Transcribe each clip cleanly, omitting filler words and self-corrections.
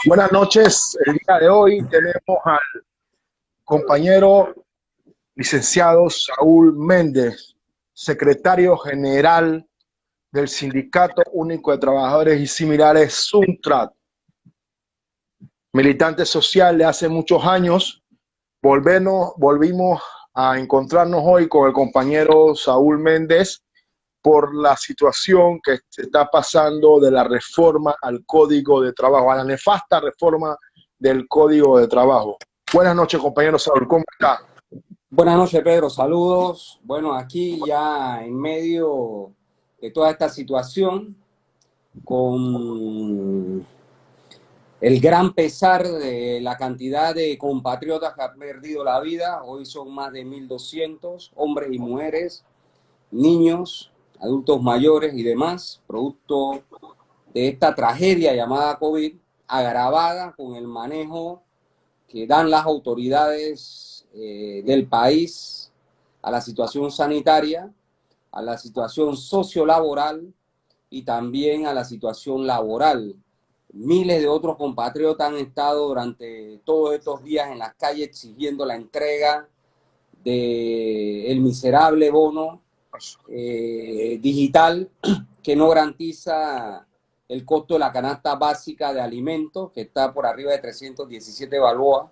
Buenas noches. El día de hoy tenemos al compañero licenciado Saúl Méndez, secretario general del Sindicato Único de Trabajadores y Similares, SUNTRAT, militante social de hace muchos años. Volvimos a encontrarnos hoy con el compañero Saúl Méndez por la situación que se está pasando de la reforma al Código de Trabajo, a la nefasta reforma del Código de Trabajo. Buenas noches, compañero Saúl, ¿cómo está? Buenas noches, Pedro, saludos. Bueno, aquí ya en medio de toda esta situación, con el gran pesar de la cantidad de compatriotas que han perdido la vida. Hoy son más de 1.200 hombres y mujeres, niños, adultos mayores y demás, producto de esta tragedia llamada COVID, agravada con el manejo que dan las autoridades del país a la situación sanitaria, a la situación sociolaboral y también a la situación laboral. Miles de otros compatriotas han estado durante todos estos días en las calles exigiendo la entrega del miserable bono digital que no garantiza el costo de la canasta básica de alimentos, que está por arriba de 317 balboas,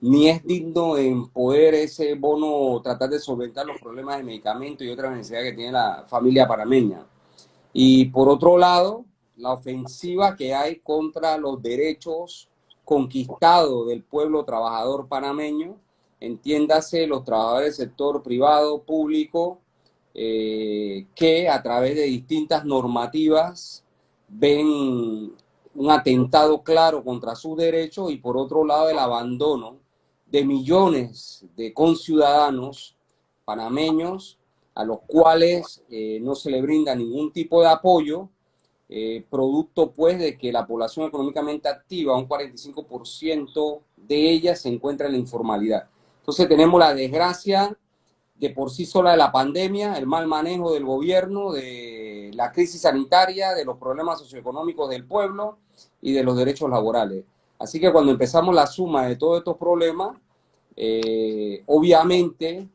ni es digno en poder ese bono tratar de solventar los problemas de medicamentos y otras necesidades que tiene la familia panameña. Y por otro lado, la ofensiva que hay contra los derechos conquistados del pueblo trabajador panameño, entiéndase los trabajadores del sector privado, público, que a través de distintas normativas ven un atentado claro contra sus derechos, y por otro lado el abandono de millones de conciudadanos panameños a los cuales no se le brinda ningún tipo de apoyo, producto pues de que la población económicamente activa, un 45% de ella se encuentra en la informalidad. Entonces tenemos la desgracia de por sí sola de la pandemia, el mal manejo del gobierno, de la crisis sanitaria, de los problemas socioeconómicos del pueblo y de los derechos laborales. Así que cuando empezamos la suma de todos estos problemas, obviamente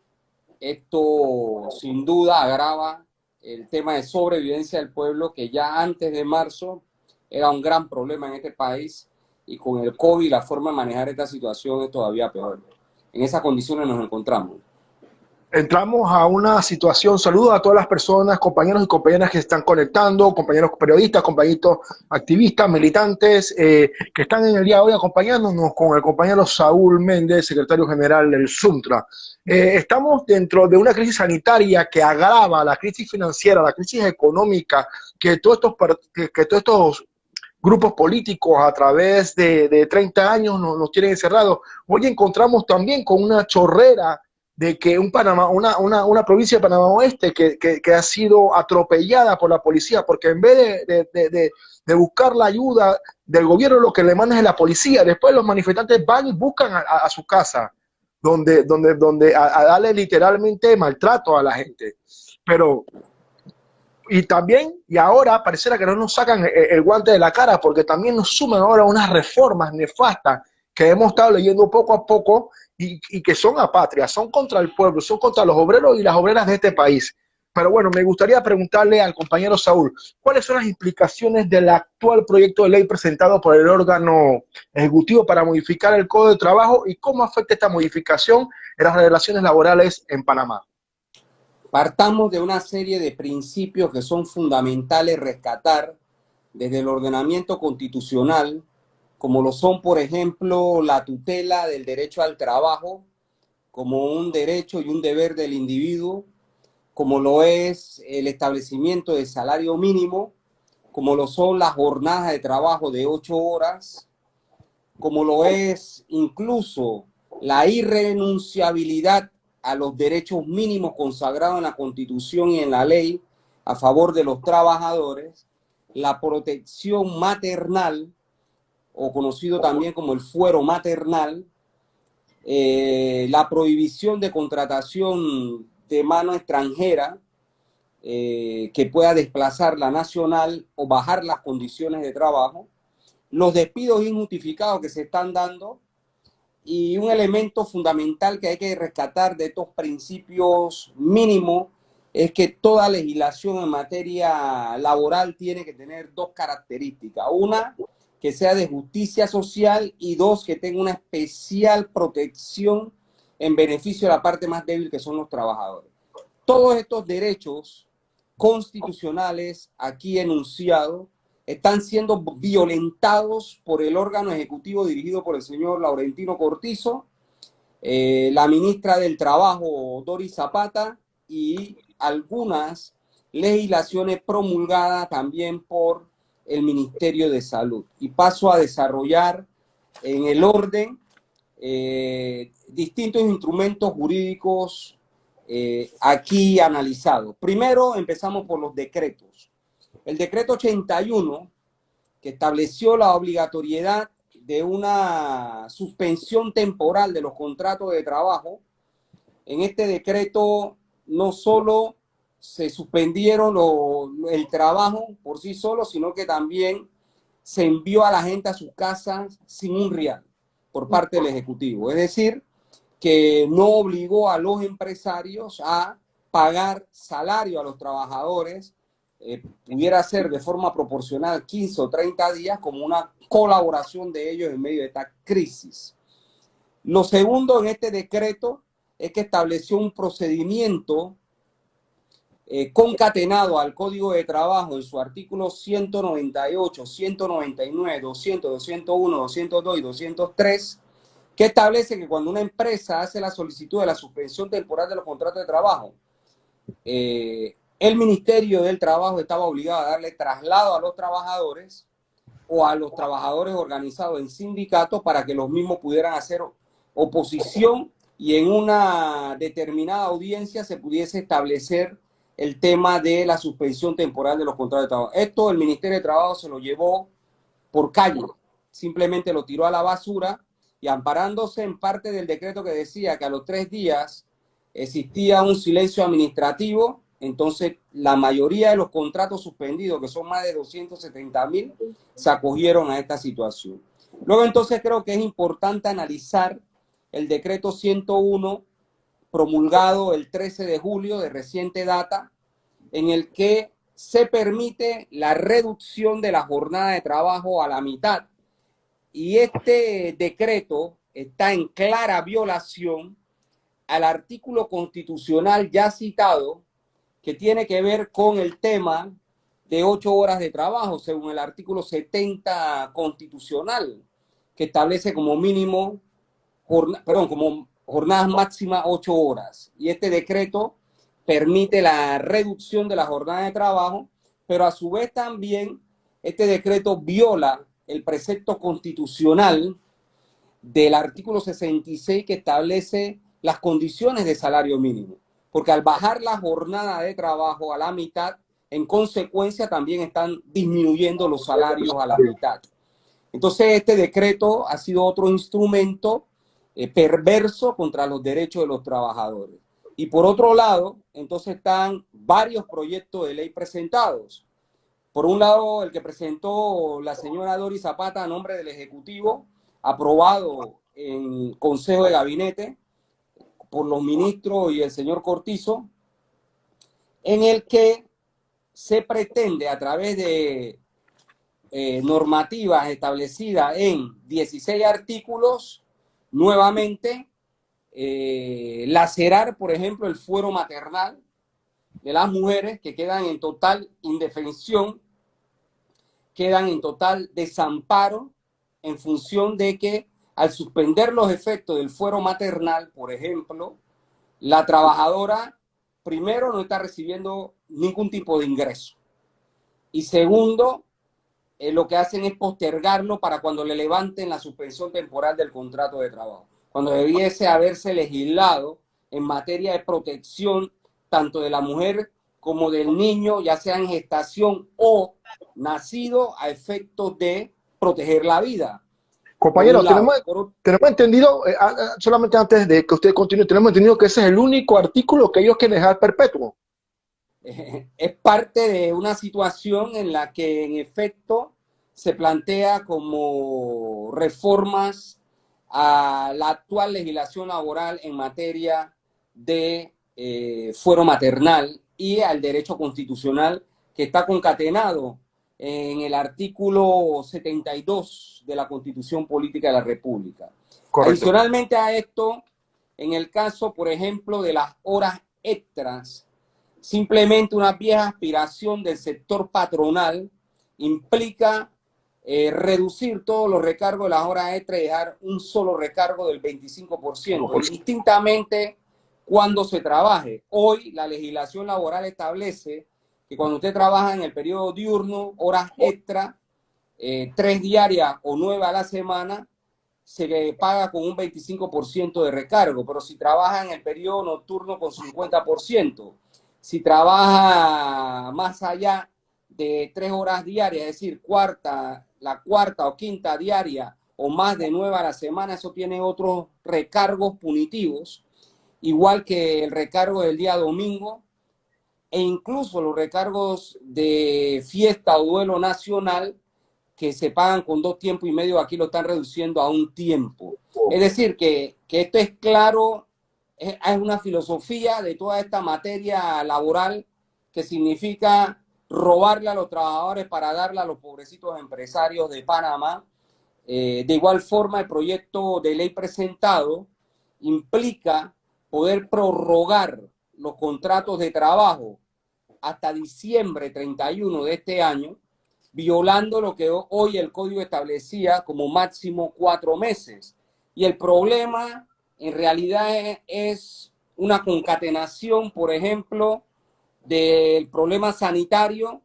esto sin duda agrava el tema de sobrevivencia del pueblo, que ya antes de marzo era un gran problema en este país, y con el COVID la forma de manejar esta situación es todavía peor. En esas condiciones nos encontramos. Entramos a una situación, saludos a todas las personas, compañeros y compañeras que se están conectando, compañeros periodistas, compañeros activistas, militantes, que están en el día de hoy acompañándonos con el compañero Saúl Méndez, secretario general del SUNTRA. Estamos dentro de una crisis sanitaria que agrava la crisis financiera, la crisis económica, que todos estos grupos políticos a través de 30 años nos tienen encerrados. Hoy encontramos también con una chorrera de que una provincia de Panamá Oeste que ha sido atropellada por la policía, porque en vez de buscar la ayuda del gobierno, lo que le mandan es la policía. Después los manifestantes van y buscan a su casa, donde a darle literalmente maltrato a la gente. Pero y también, y ahora pareciera que no nos sacan el guante de la cara, porque también nos suman ahora unas reformas nefastas que hemos estado leyendo poco a poco y que son apatrias, son contra el pueblo, son contra los obreros y las obreras de este país. Pero bueno, me gustaría preguntarle al compañero Saúl, ¿cuáles son las implicaciones del actual proyecto de ley presentado por el órgano ejecutivo para modificar el Código de Trabajo y cómo afecta esta modificación en las relaciones laborales en Panamá? Partamos de una serie de principios que son fundamentales rescatar desde el ordenamiento constitucional, como lo son, por ejemplo, la tutela del derecho al trabajo como un derecho y un deber del individuo, como lo es el establecimiento de salario mínimo, como lo son las jornadas de trabajo de 8 horas, como lo es incluso la irrenunciabilidad a los derechos mínimos consagrados en la Constitución y en la ley a favor de los trabajadores, la protección maternal, o conocido también como el fuero maternal, la prohibición de contratación de mano extranjera que pueda desplazar la nacional o bajar las condiciones de trabajo, los despidos injustificados que se están dando, y un elemento fundamental que hay que rescatar de estos principios mínimos es que toda legislación en materia laboral tiene que tener dos características. Una, que sea de justicia social, y dos, que tenga una especial protección en beneficio de la parte más débil, que son los trabajadores. Todos estos derechos constitucionales aquí enunciados están siendo violentados por el órgano ejecutivo dirigido por el señor Laurentino Cortizo, la ministra del Trabajo, Doris Zapata, y algunas legislaciones promulgadas también por el Ministerio de Salud. Y paso a desarrollar en el orden distintos instrumentos jurídicos aquí analizados. Primero empezamos por los decretos. El decreto 81, que estableció la obligatoriedad de una suspensión temporal de los contratos de trabajo, en este decreto no solo se suspendieron el trabajo por sí solo, sino que también se envió a la gente a sus casas sin un real por parte del Ejecutivo. Es decir, que no obligó a los empresarios a pagar salario a los trabajadores, pudiera ser de forma proporcional 15 o 30 días, como una colaboración de ellos en medio de esta crisis. Lo segundo en este decreto es que estableció un procedimiento concatenado al Código de Trabajo en su artículo 198, 199, 200, 201, 202 y 203, que establece que cuando una empresa hace la solicitud de la suspensión temporal de los contratos de trabajo, el Ministerio del Trabajo estaba obligado a darle traslado a los trabajadores o a los trabajadores organizados en sindicatos para que los mismos pudieran hacer oposición y en una determinada audiencia se pudiese establecer el tema de la suspensión temporal de los contratos de trabajo. Esto el Ministerio de Trabajo se lo llevó por calle, simplemente lo tiró a la basura, y amparándose en parte del decreto que decía que a los 3 días existía un silencio administrativo, entonces la mayoría de los contratos suspendidos, que son más de 270.000, se acogieron a esta situación. Luego entonces creo que es importante analizar el decreto 101 promulgado el 13 de julio de reciente data, en el que se permite la reducción de la jornada de trabajo a la mitad. Y este decreto está en clara violación al artículo constitucional ya citado, que tiene que ver con el tema de 8 horas de trabajo, según el artículo 70 constitucional, que establece como mínimo, como jornadas máximas 8 horas. Y este decreto permite la reducción de la jornada de trabajo, pero a su vez también este decreto viola el precepto constitucional del artículo 66, que establece las condiciones de salario mínimo, porque al bajar la jornada de trabajo a la mitad, en consecuencia también están disminuyendo los salarios a la mitad. Entonces este decreto ha sido otro instrumento perverso contra los derechos de los trabajadores. Y por otro lado, entonces están varios proyectos de ley presentados. Por un lado, el que presentó la señora Doris Zapata a nombre del Ejecutivo, aprobado en Consejo de Gabinete por los ministros y el señor Cortizo, en el que se pretende, a través de normativas establecidas en 16 artículos, nuevamente lacerar, por ejemplo, el fuero maternal de las mujeres, que quedan en total indefensión, quedan en total desamparo, en función de que al suspender los efectos del fuero maternal, por ejemplo, la trabajadora primero, no está recibiendo ningún tipo de ingreso. Y segundo, lo que hacen es postergarlo para cuando le levanten la suspensión temporal del contrato de trabajo. Cuando debiese haberse legislado en materia de protección tanto de la mujer como del niño, ya sea en gestación o nacido, a efectos de proteger la vida, por Compañero, un lado. tenemos entendido, solamente antes de que usted continúe, tenemos entendido que ese es el único artículo que ellos quieren dejar perpetuo. Es parte de una situación en la que en efecto se plantea como reformas a la actual legislación laboral en materia de fuero maternal y al derecho constitucional que está concatenado en el artículo 72 de la Constitución Política de la República. Correcto. Adicionalmente a esto, en el caso, por ejemplo, de las horas extras, simplemente una vieja aspiración del sector patronal implica reducir todos los recargos de las horas extras y dejar un solo recargo del 25%, indistintamente cuando se trabaje. Hoy la legislación laboral establece que cuando usted trabaja en el periodo diurno, horas extras, 3 diarias o 9 a la semana, se le paga con un 25% de recargo, pero si trabaja en el periodo nocturno con 50%, si trabaja más allá de 3 horas diarias, es decir, la cuarta o quinta diaria o más de 9 a la semana, eso tiene otros recargos punitivos, igual que el recargo del día domingo e incluso los recargos de fiesta o duelo nacional que se pagan con 2 tiempos y medio, aquí lo están reduciendo a 1 tiempo. Es decir, que esto es claro, es una filosofía de toda esta materia laboral que significa robarle a los trabajadores para darle a los pobrecitos empresarios de Panamá. De igual forma, el proyecto de ley presentado implica poder prorrogar los contratos de trabajo hasta diciembre 31 de este año, violando lo que hoy el código establecía como máximo 4 meses. Y el problema en realidad es una concatenación, por ejemplo, del problema sanitario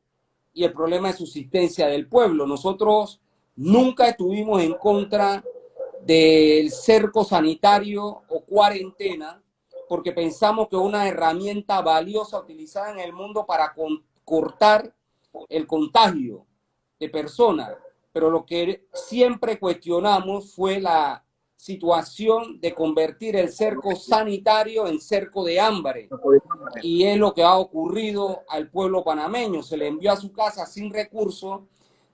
y el problema de subsistencia del pueblo. Nosotros nunca estuvimos en contra del cerco sanitario o cuarentena, porque pensamos que es una herramienta valiosa utilizada en el mundo para cortar el contagio de personas, pero lo que siempre cuestionamos fue la situación de convertir el cerco sanitario en cerco de hambre, y es lo que ha ocurrido al pueblo panameño. Se le envió a su casa sin recursos,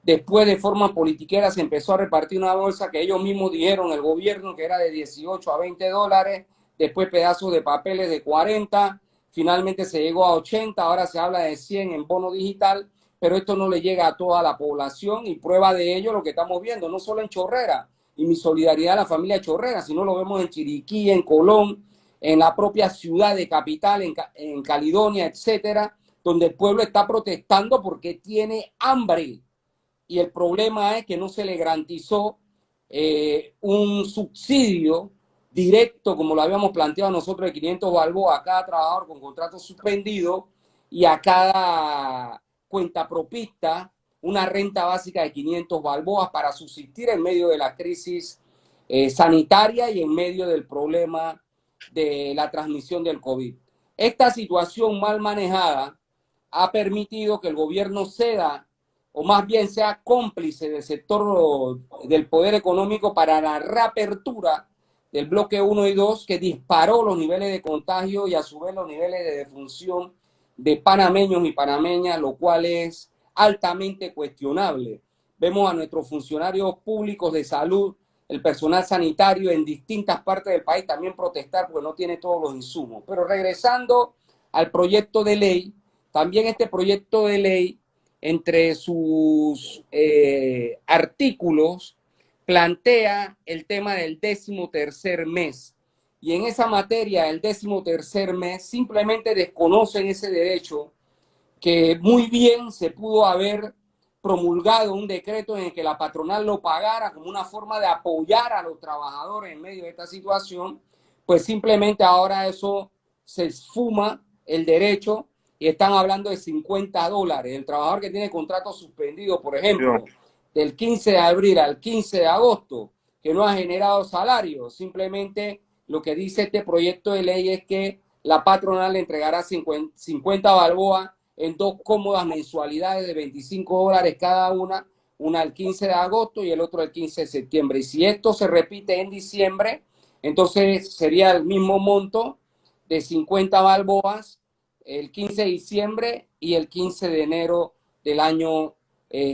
después de forma politiquera se empezó a repartir una bolsa que ellos mismos dijeron, el gobierno, que era de 18 a 20 dólares, después pedazos de papeles de 40, finalmente se llegó a 80, ahora se habla de 100 en bono digital, pero esto no le llega a toda la población y prueba de ello lo que estamos viendo, no solo en Chorrera, y mi solidaridad a la familia Chorrera, sino lo vemos en Chiriquí, en Colón, en la propia ciudad de capital, en Caledonia, etcétera, donde el pueblo está protestando porque tiene hambre. Y el problema es que no se le garantizó un subsidio directo, como lo habíamos planteado nosotros, de 500 balboas a cada trabajador con contrato suspendido y a cada cuentapropista una renta básica de 500 balboas para subsistir en medio de la crisis sanitaria y en medio del problema de la transmisión del COVID. Esta situación mal manejada ha permitido que el gobierno ceda, o más bien sea cómplice del sector del poder económico para la reapertura del bloque 1 y 2, que disparó los niveles de contagio y a su vez los niveles de defunción de panameños y panameñas, lo cual es altamente cuestionable. Vemos a nuestros funcionarios públicos de salud, el personal sanitario en distintas partes del país también protestar porque no tiene todos los insumos. Pero regresando al proyecto de ley, también este proyecto de ley, entre sus artículos, plantea el tema del 13º mes. Y en esa materia, el 13º mes, simplemente desconocen ese derecho que muy bien se pudo haber promulgado un decreto en el que la patronal lo pagara como una forma de apoyar a los trabajadores en medio de esta situación, pues simplemente ahora eso se esfuma el derecho y están hablando de $50. El trabajador que tiene contrato suspendido, por ejemplo, del 15 de abril al 15 de agosto, que no ha generado salario, simplemente lo que dice este proyecto de ley es que la patronal le entregará 50 balboas en 2 cómodas mensualidades de $25 cada una el 15 de agosto y el otro el 15 de septiembre. Y si esto se repite en diciembre, entonces sería el mismo monto de 50 balboas el 15 de diciembre y el 15 de enero del año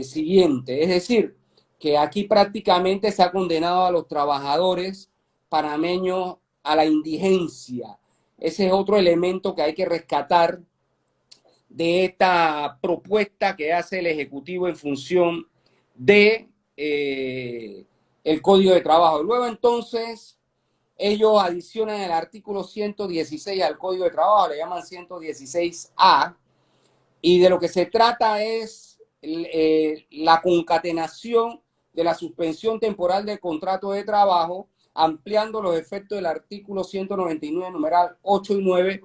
siguiente. Es decir, que aquí prácticamente se ha condenado a los trabajadores panameños a la indigencia. Ese es otro elemento que hay que rescatar de esta propuesta que hace el Ejecutivo en función de el Código de Trabajo. Luego entonces ellos adicionan el artículo 116 al Código de Trabajo, le llaman 116A, y de lo que se trata es la concatenación de la suspensión temporal del contrato de trabajo, ampliando los efectos del artículo 199, numeral 8 y 9,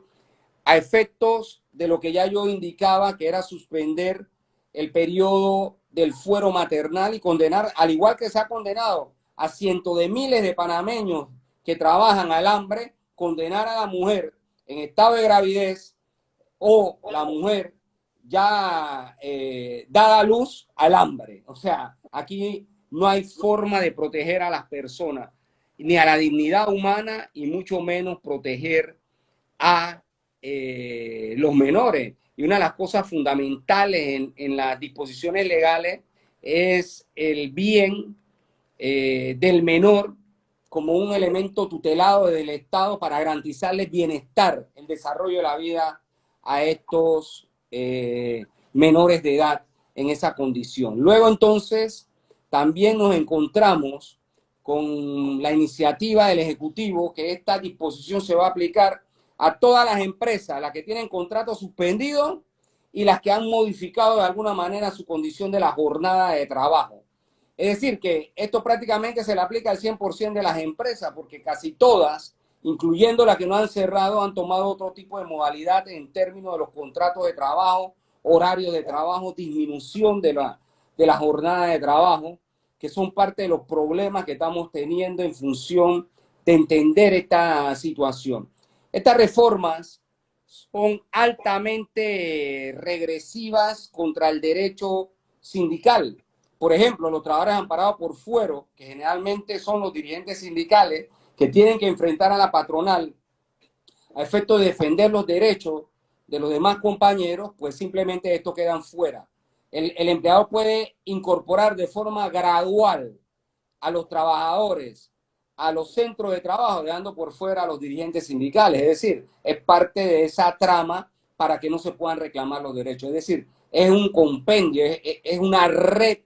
a efectos de lo que ya yo indicaba, que era suspender el periodo del fuero maternal y condenar, al igual que se ha condenado a cientos de miles de panameños que trabajan al hambre, condenar a la mujer en estado de gravidez o la mujer ya dada a luz al hambre. O sea, aquí no hay forma de proteger a las personas, ni a la dignidad humana, y mucho menos proteger a los menores. Y una de las cosas fundamentales en las disposiciones legales es el bien del menor como un elemento tutelado del Estado para garantizarles bienestar, el desarrollo de la vida a estos menores de edad en esa condición. Luego entonces también nos encontramos con la iniciativa del Ejecutivo que esta disposición se va a aplicar a todas las empresas, las que tienen contrato suspendido y las que han modificado de alguna manera su condición de la jornada de trabajo. Es decir, que esto prácticamente se le aplica al 100% de las empresas, porque casi todas, incluyendo las que no han cerrado, han tomado otro tipo de modalidad en términos de los contratos de trabajo, horarios de trabajo, disminución de la jornada de trabajo, que son parte de los problemas que estamos teniendo en función de entender esta situación. Estas reformas son altamente regresivas contra el derecho sindical. Por ejemplo, los trabajadores amparados por fuero, que generalmente son los dirigentes sindicales, que tienen que enfrentar a la patronal a efecto de defender los derechos de los demás compañeros, pues simplemente estos quedan fuera. El empleador puede incorporar de forma gradual a los trabajadores a los centros de trabajo, dejando por fuera a los dirigentes sindicales. Es decir, es parte de esa trama para que no se puedan reclamar los derechos. Es decir, es un compendio, es una red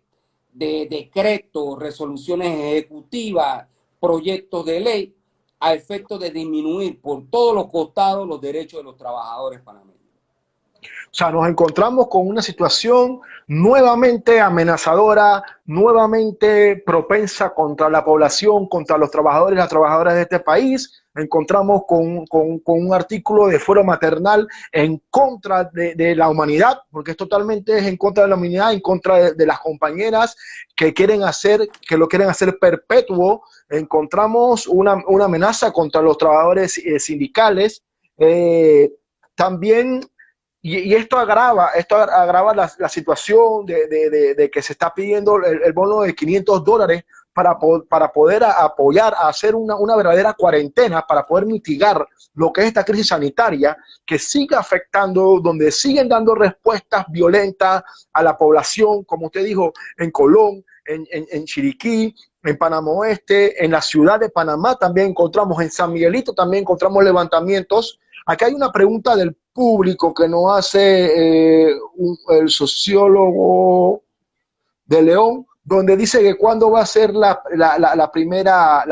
de decretos, resoluciones ejecutivas, proyectos de ley, a efecto de disminuir por todos los costados los derechos de los trabajadores panameños. O sea, nos encontramos con una situación nuevamente amenazadora, nuevamente propensa contra la población, contra los trabajadores y las trabajadoras de este país. Encontramos con un artículo de fuero maternal en contra de la humanidad, porque es totalmente en contra de la humanidad, en contra de las compañeras que lo quieren hacer perpetuo. Encontramos una amenaza contra los trabajadores sindicales. También y esto agrava la situación de que se está pidiendo el bono de $500 para poder apoyar, a hacer una verdadera cuarentena, para poder mitigar lo que es esta crisis sanitaria que sigue afectando, donde siguen dando respuestas violentas a la población, como usted dijo, en Colón, en Chiriquí, en Panamá Oeste, en la ciudad de Panamá también encontramos, en San Miguelito también encontramos levantamientos. Acá hay una pregunta del público que nos hace el sociólogo de León, donde dice que cuándo va a ser la primera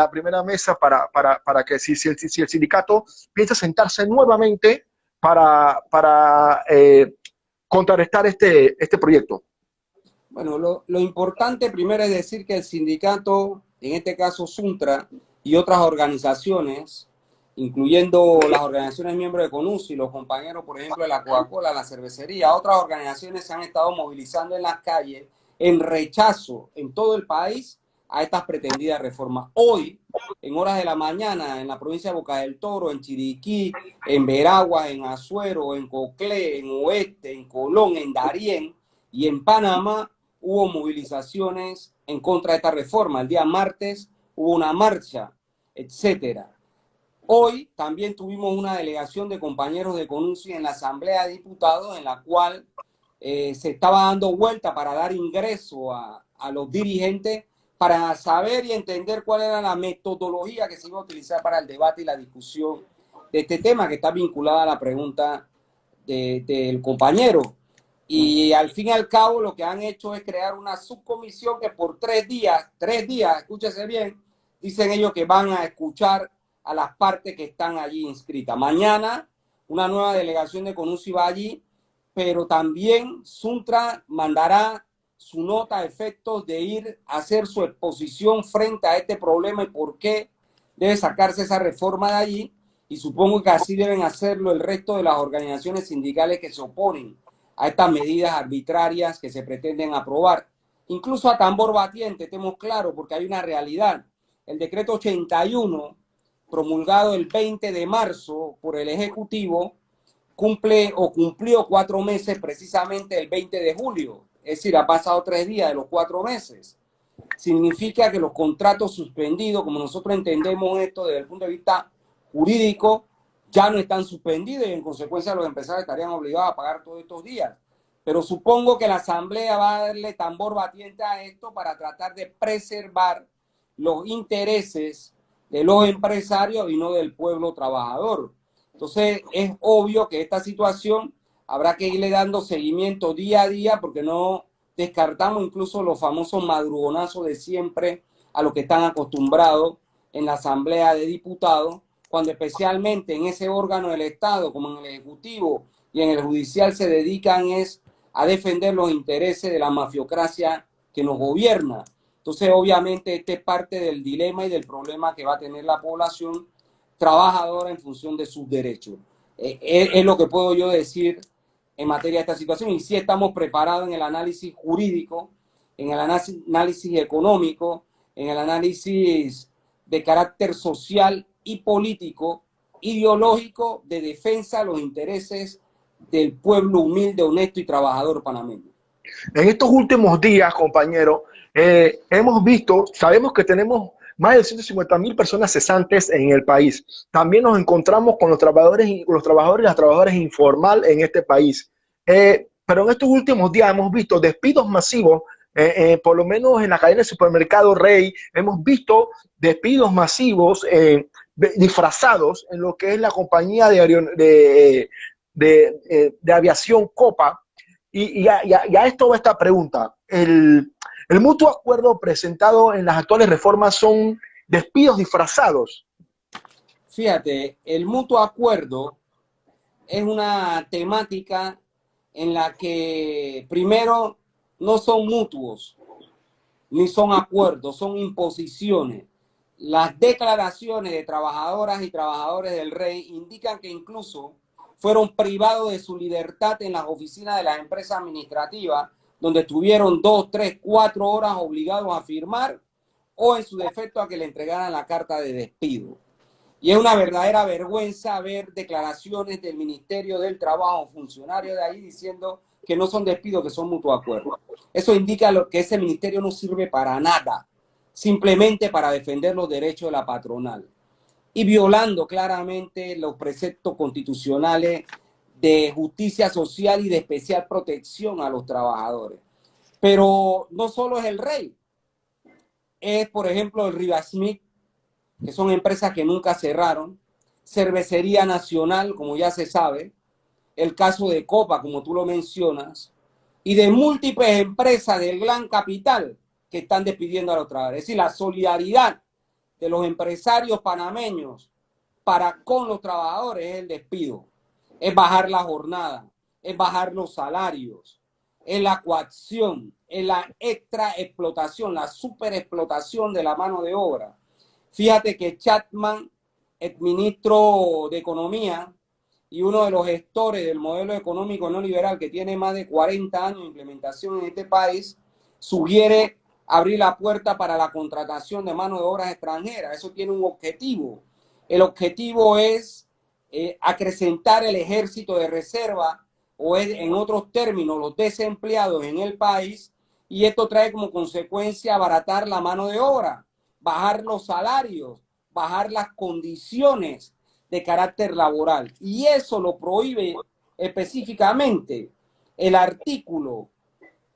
mesa para que si el sindicato piensa sentarse nuevamente para contrarrestar este proyecto. Bueno, lo importante primero es decir que el sindicato, en este caso Suntra y otras organizaciones, incluyendo las organizaciones miembros de CONUSI, los compañeros, por ejemplo, de la Coca-Cola, la cervecería, otras organizaciones se han estado movilizando en las calles en rechazo en todo el país a estas pretendidas reformas. Hoy, en horas de la mañana, en la provincia de Bocas del Toro, en Chiriquí, en Veraguas, en Azuero, en Coclé, en Oeste, en Colón, en Darién y en Panamá, hubo movilizaciones en contra de esta reforma. El día martes hubo una marcha, etcétera. Hoy también tuvimos una delegación de compañeros de CONUSI en la Asamblea de Diputados, en la cual se estaba dando vuelta para dar ingreso a los dirigentes para saber y entender cuál era la metodología que se iba a utilizar para el debate y la discusión de este tema, que está vinculada a la pregunta del compañero. Y al fin y al cabo lo que han hecho es crear una subcomisión que por 3 días, escúchese bien, dicen ellos que van a escuchar a las partes que están allí inscritas. Mañana una nueva delegación de CONUSI va allí, pero también Suntra mandará su nota a efectos de ir a hacer su exposición frente a este problema y por qué debe sacarse esa reforma de allí, y supongo que así deben hacerlo el resto de las organizaciones sindicales que se oponen a estas medidas arbitrarias que se pretenden aprobar. Incluso a tambor batiente, estemos claros, porque hay una realidad. El decreto 81, promulgado el 20 de marzo por el Ejecutivo, cumplió 4 meses precisamente el 20 de julio. Es decir, ha pasado 3 días de los 4 meses. Significa que los contratos suspendidos, como nosotros entendemos esto desde el punto de vista jurídico, ya no están suspendidos y en consecuencia los empresarios estarían obligados a pagar todos estos días. Pero supongo que la Asamblea va a darle tambor batiente a esto para tratar de preservar los intereses de los empresarios y no del pueblo trabajador. Entonces es obvio que esta situación habrá que irle dando seguimiento día a día, porque no descartamos incluso los famosos madrugonazos de siempre a los que están acostumbrados en la Asamblea de Diputados, cuando especialmente en ese órgano del Estado, como en el Ejecutivo y en el Judicial, se dedican es a defender los intereses de la mafiocracia que nos gobierna. Entonces, obviamente, este es parte del dilema y del problema que va a tener la población trabajadora en función de sus derechos. Es lo que puedo yo decir en materia de esta situación, y sí estamos preparados en el análisis jurídico, en el análisis económico, en el análisis de carácter social y político, ideológico, de defensa de los intereses del pueblo humilde, honesto y trabajador panameño. En estos últimos días, compañeros, hemos visto, sabemos que tenemos más de 150.000 personas cesantes en el país. También nos encontramos con los trabajadores y las trabajadoras informal en este país. Pero en estos últimos días hemos visto despidos masivos, por lo menos en la cadena de supermercado Rey, hemos visto despidos masivos disfrazados en lo que es la compañía de aviación Copa. Y a esto va esta pregunta. El mutuo acuerdo presentado en las actuales reformas son despidos disfrazados. Fíjate, el mutuo acuerdo es una temática en la que primero no son mutuos, ni son acuerdos, son imposiciones. Las declaraciones de trabajadoras y trabajadores del Rey indican que incluso fueron privados de su libertad en las oficinas de las empresas administrativas, donde estuvieron 2, 3, 4 horas obligados a firmar, o en su defecto a que le entregaran la carta de despido. Y es una verdadera vergüenza ver declaraciones del Ministerio del Trabajo, funcionarios de ahí, diciendo que no son despidos, que son mutuo acuerdo. Eso indica que ese ministerio no sirve para nada, simplemente para defender los derechos de la patronal y violando claramente los preceptos constitucionales de justicia social y de especial protección a los trabajadores. Pero no solo es el Rey, es por ejemplo el Rivasmith, que son empresas que nunca cerraron, Cervecería Nacional, como ya se sabe, el caso de Copa, como tú lo mencionas, y de múltiples empresas del gran capital que están despidiendo a los trabajadores. Es decir, la solidaridad de los empresarios panameños para con los trabajadores es el despido, es bajar la jornada, es bajar los salarios, es la coacción, es la extra explotación, la superexplotación de la mano de obra. Fíjate que Chapman exministro de Economía y uno de los gestores del modelo económico no liberal que tiene más de 40 años de implementación en este país, sugiere abrir la puerta para la contratación de mano de obra extranjera. Eso tiene un objetivo. El objetivo es acrecentar el ejército de reserva, o es, en otros términos, los desempleados en el país, y esto trae como consecuencia abaratar la mano de obra, bajar los salarios, bajar las condiciones de carácter laboral. Y eso lo prohíbe específicamente el artículo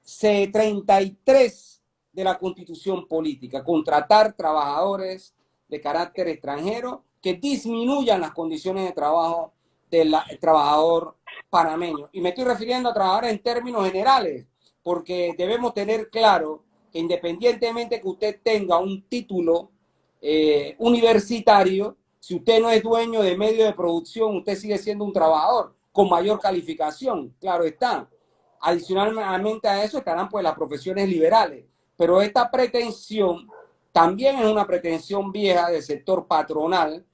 C33 de la Constitución Política: contratar trabajadores de carácter extranjero que disminuyan las condiciones de trabajo del trabajador panameño. Y me estoy refiriendo a trabajadores en términos generales, porque debemos tener claro que independientemente que usted tenga un título universitario, si usted no es dueño de medio de producción, usted sigue siendo un trabajador con mayor calificación, claro está. Adicionalmente a eso estarán pues las profesiones liberales, pero esta pretensión también es una pretensión vieja del sector patronal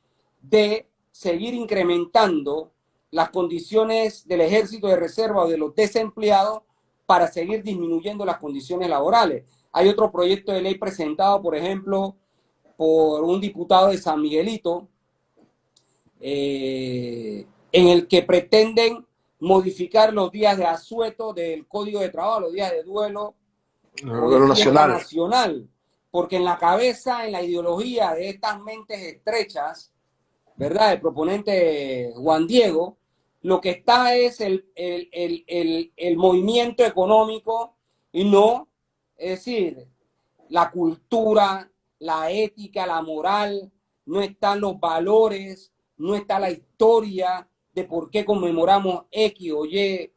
de seguir incrementando las condiciones del ejército de reserva o de los desempleados para seguir disminuyendo las condiciones laborales. Hay otro proyecto de ley presentado, por ejemplo, por un diputado de San Miguelito, en el que pretenden modificar los días de asueto del Código de Trabajo, los días de duelo o de fiesta nacional, porque en la cabeza, en la ideología de estas mentes estrechas, ¿verdad?, el proponente Juan Diego, lo que está es el movimiento económico y no, es decir, la cultura, la ética, la moral, no están los valores, no está la historia de por qué conmemoramos X o Y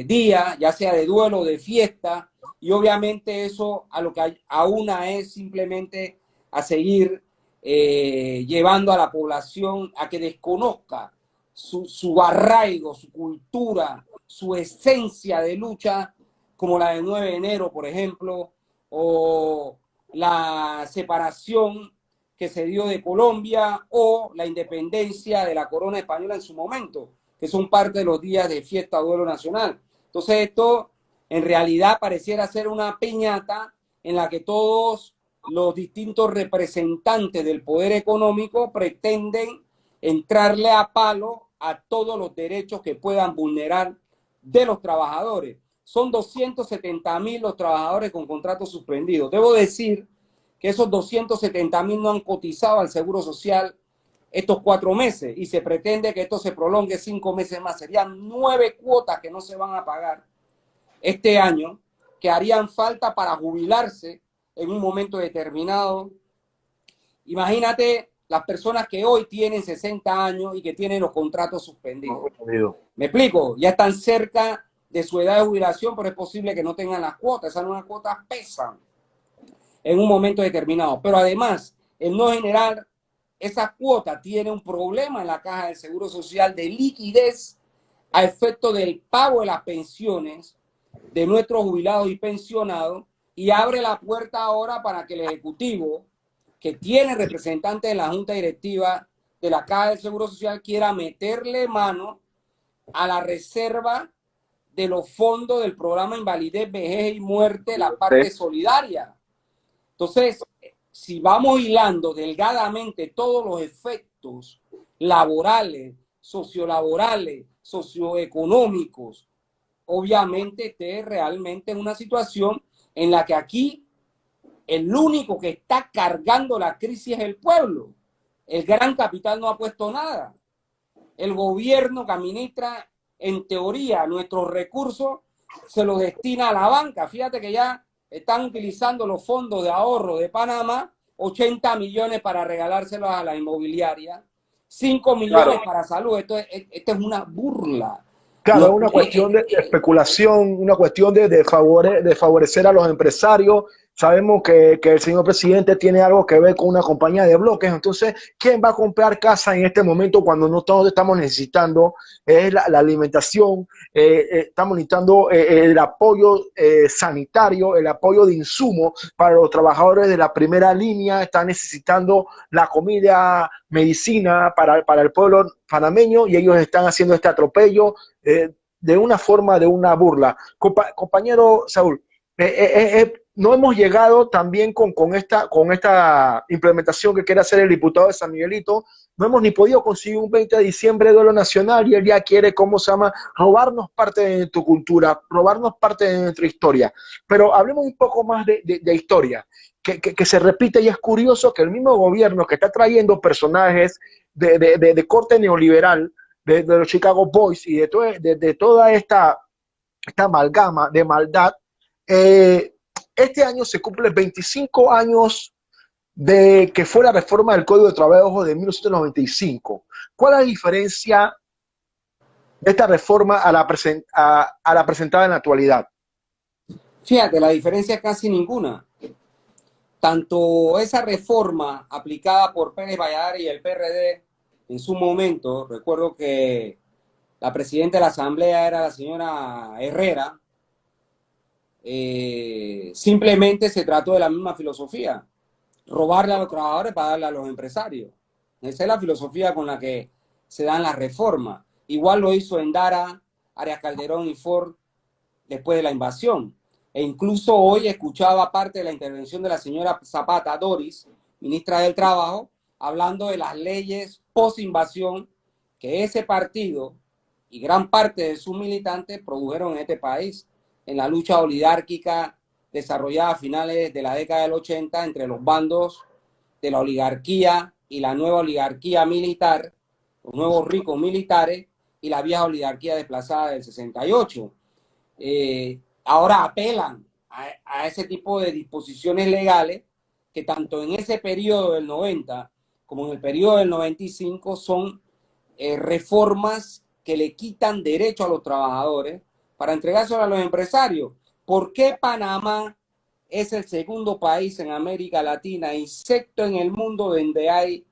día, ya sea de duelo o de fiesta, y obviamente eso a lo que aúna es simplemente a seguir llevando a la población a que desconozca su arraigo, su cultura, su esencia de lucha, como la del 9 de enero, por ejemplo, o la separación que se dio de Colombia o la independencia de la corona española en su momento, que son parte de los días de fiesta o duelo nacional. Entonces esto en realidad pareciera ser una piñata en la que todos los distintos representantes del poder económico pretenden entrarle a palo a todos los derechos que puedan vulnerar de los trabajadores. Son 270.000 los trabajadores con contratos suspendidos. Debo decir que esos 270.000 no han cotizado al Seguro Social estos 4 meses y se pretende que esto se prolongue 5 meses más. Serían 9 cuotas que no se van a pagar este año, que harían falta para jubilarse en un momento determinado. Imagínate las personas que hoy tienen 60 años y que tienen los contratos suspendidos. ¿Me explico? Ya están cerca de su edad de jubilación, pero es posible que no tengan las cuotas. Esas nuevas cuotas pesan en un momento determinado. Pero además, el no generar esa cuota tiene un problema en la caja del Seguro Social de liquidez a efecto del pago de las pensiones de nuestros jubilados y pensionados, y abre la puerta ahora para que el Ejecutivo, que tiene representantes en la Junta Directiva de la Caja del Seguro Social, quiera meterle mano a la reserva de los fondos del programa Invalidez, Vejez y Muerte, la parte solidaria. Entonces, si vamos hilando delgadamente todos los efectos laborales, sociolaborales, socioeconómicos, obviamente este es realmente una situación en la que aquí el único que está cargando la crisis es el pueblo. El gran capital no ha puesto nada. El gobierno que administra, en teoría, nuestros recursos se los destina a la banca. Fíjate que ya están utilizando los fondos de ahorro de Panamá, 80 millones para regalárselos a la inmobiliaria, 5 millones para salud. Esto es una burla. Claro, es una cuestión de especulación, una cuestión de favorecer a los empresarios Sabemos que el señor presidente tiene algo que ver con una compañía de bloques. Entonces, ¿quién va a comprar casa en este momento cuando no todos estamos necesitando la alimentación? Estamos necesitando el apoyo sanitario, el apoyo de insumos para los trabajadores de la primera línea. Están necesitando la comida, medicina para el pueblo panameño y ellos están haciendo este atropello de una forma, de una burla. Compañero Saúl, no hemos llegado también con esta implementación que quiere hacer el diputado de San Miguelito, no hemos ni podido conseguir un 20 de diciembre de duelo nacional y él ya quiere, ¿cómo se llama?, robarnos parte de tu cultura, robarnos parte de nuestra historia. Pero hablemos un poco más de historia, que se repite y es curioso que el mismo gobierno que está trayendo personajes de corte neoliberal, de los Chicago Boys y de toda esta amalgama de maldad, eh, este año se cumplen 25 años de que fue la reforma del Código de Trabajo de 1995. ¿Cuál es la diferencia de esta reforma a la presentada en la actualidad? Fíjate, la diferencia es casi ninguna. Tanto esa reforma aplicada por Pérez Valladares y el PRD en su momento, recuerdo que la presidenta de la Asamblea era la señora Herrera, simplemente se trató de la misma filosofía, robarle a los trabajadores para darle a los empresarios. Esa es la filosofía con la que se dan las reformas. Igual lo hizo Endara, Arias Calderón y Ford después de la invasión. E incluso hoy escuchaba parte de la intervención de la señora Zapata Doris, ministra del Trabajo, hablando de las leyes post-invasión que ese partido y gran parte de sus militantes produjeron en este país en la lucha oligárquica desarrollada a finales de la década del 80 entre los bandos de la oligarquía y la nueva oligarquía militar, los nuevos ricos militares y la vieja oligarquía desplazada del 68. Ahora apelan a ese tipo de disposiciones legales que tanto en ese periodo del 90 como en el periodo del 95 son reformas que le quitan derecho a los trabajadores para entregárselo a los empresarios. ¿Por qué Panamá es el segundo país en América Latina y sexto en el mundo donde hay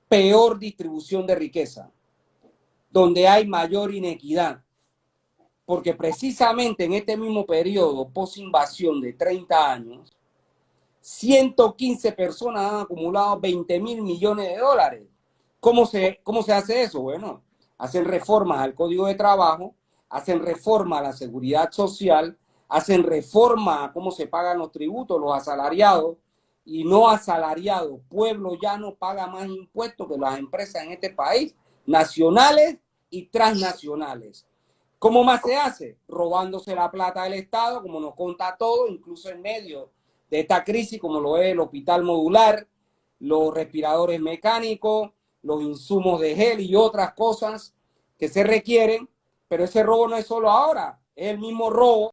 peor distribución de riqueza, donde hay mayor inequidad? Porque precisamente en este mismo periodo post-invasión de 30 años, 115 personas han acumulado 20.000 millones de dólares. ¿Cómo se hace eso? Bueno, hacen reformas al Código de Trabajo, hacen reforma a la seguridad social, hacen reforma a cómo se pagan los tributos, los asalariados y no asalariados. Pueblo ya no paga más impuestos que las empresas en este país, nacionales y transnacionales. ¿Cómo más se hace? Robándose la plata del Estado, como nos conta todo, incluso en medio de esta crisis, como lo es el hospital modular, los respiradores mecánicos, los insumos de gel y otras cosas que se requieren, pero ese robo no es solo ahora, es el mismo robo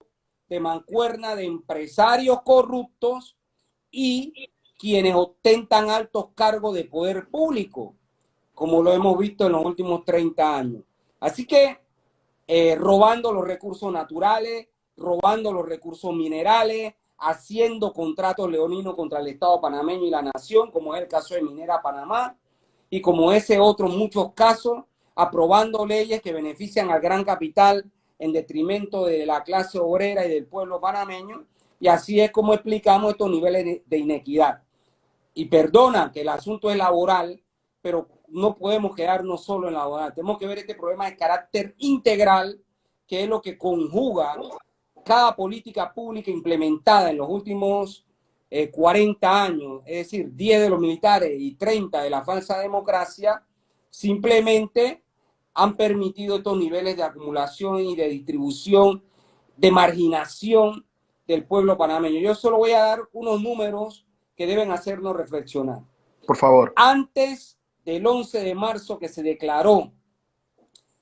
de mancuerna de empresarios corruptos y quienes ostentan altos cargos de poder público, como lo hemos visto en los últimos 30 años. Así que robando los recursos naturales, robando los recursos minerales, haciendo contratos leoninos contra el Estado panameño y la nación, como es el caso de Minera Panamá, y como ese otro muchos casos, aprobando leyes que benefician al gran capital en detrimento de la clase obrera y del pueblo panameño, y así es como explicamos estos niveles de inequidad. Y perdona que el asunto es laboral, pero no podemos quedarnos solo en laboral. Tenemos que ver este problema de carácter integral, que es lo que conjuga cada política pública implementada en los últimos 40 años, es decir, 10 de los militares y 30 de la falsa democracia, simplemente han permitido estos niveles de acumulación y de distribución, de marginación del pueblo panameño. Yo solo voy a dar unos números que deben hacernos reflexionar. Por favor. Antes del 11 de marzo que se declaró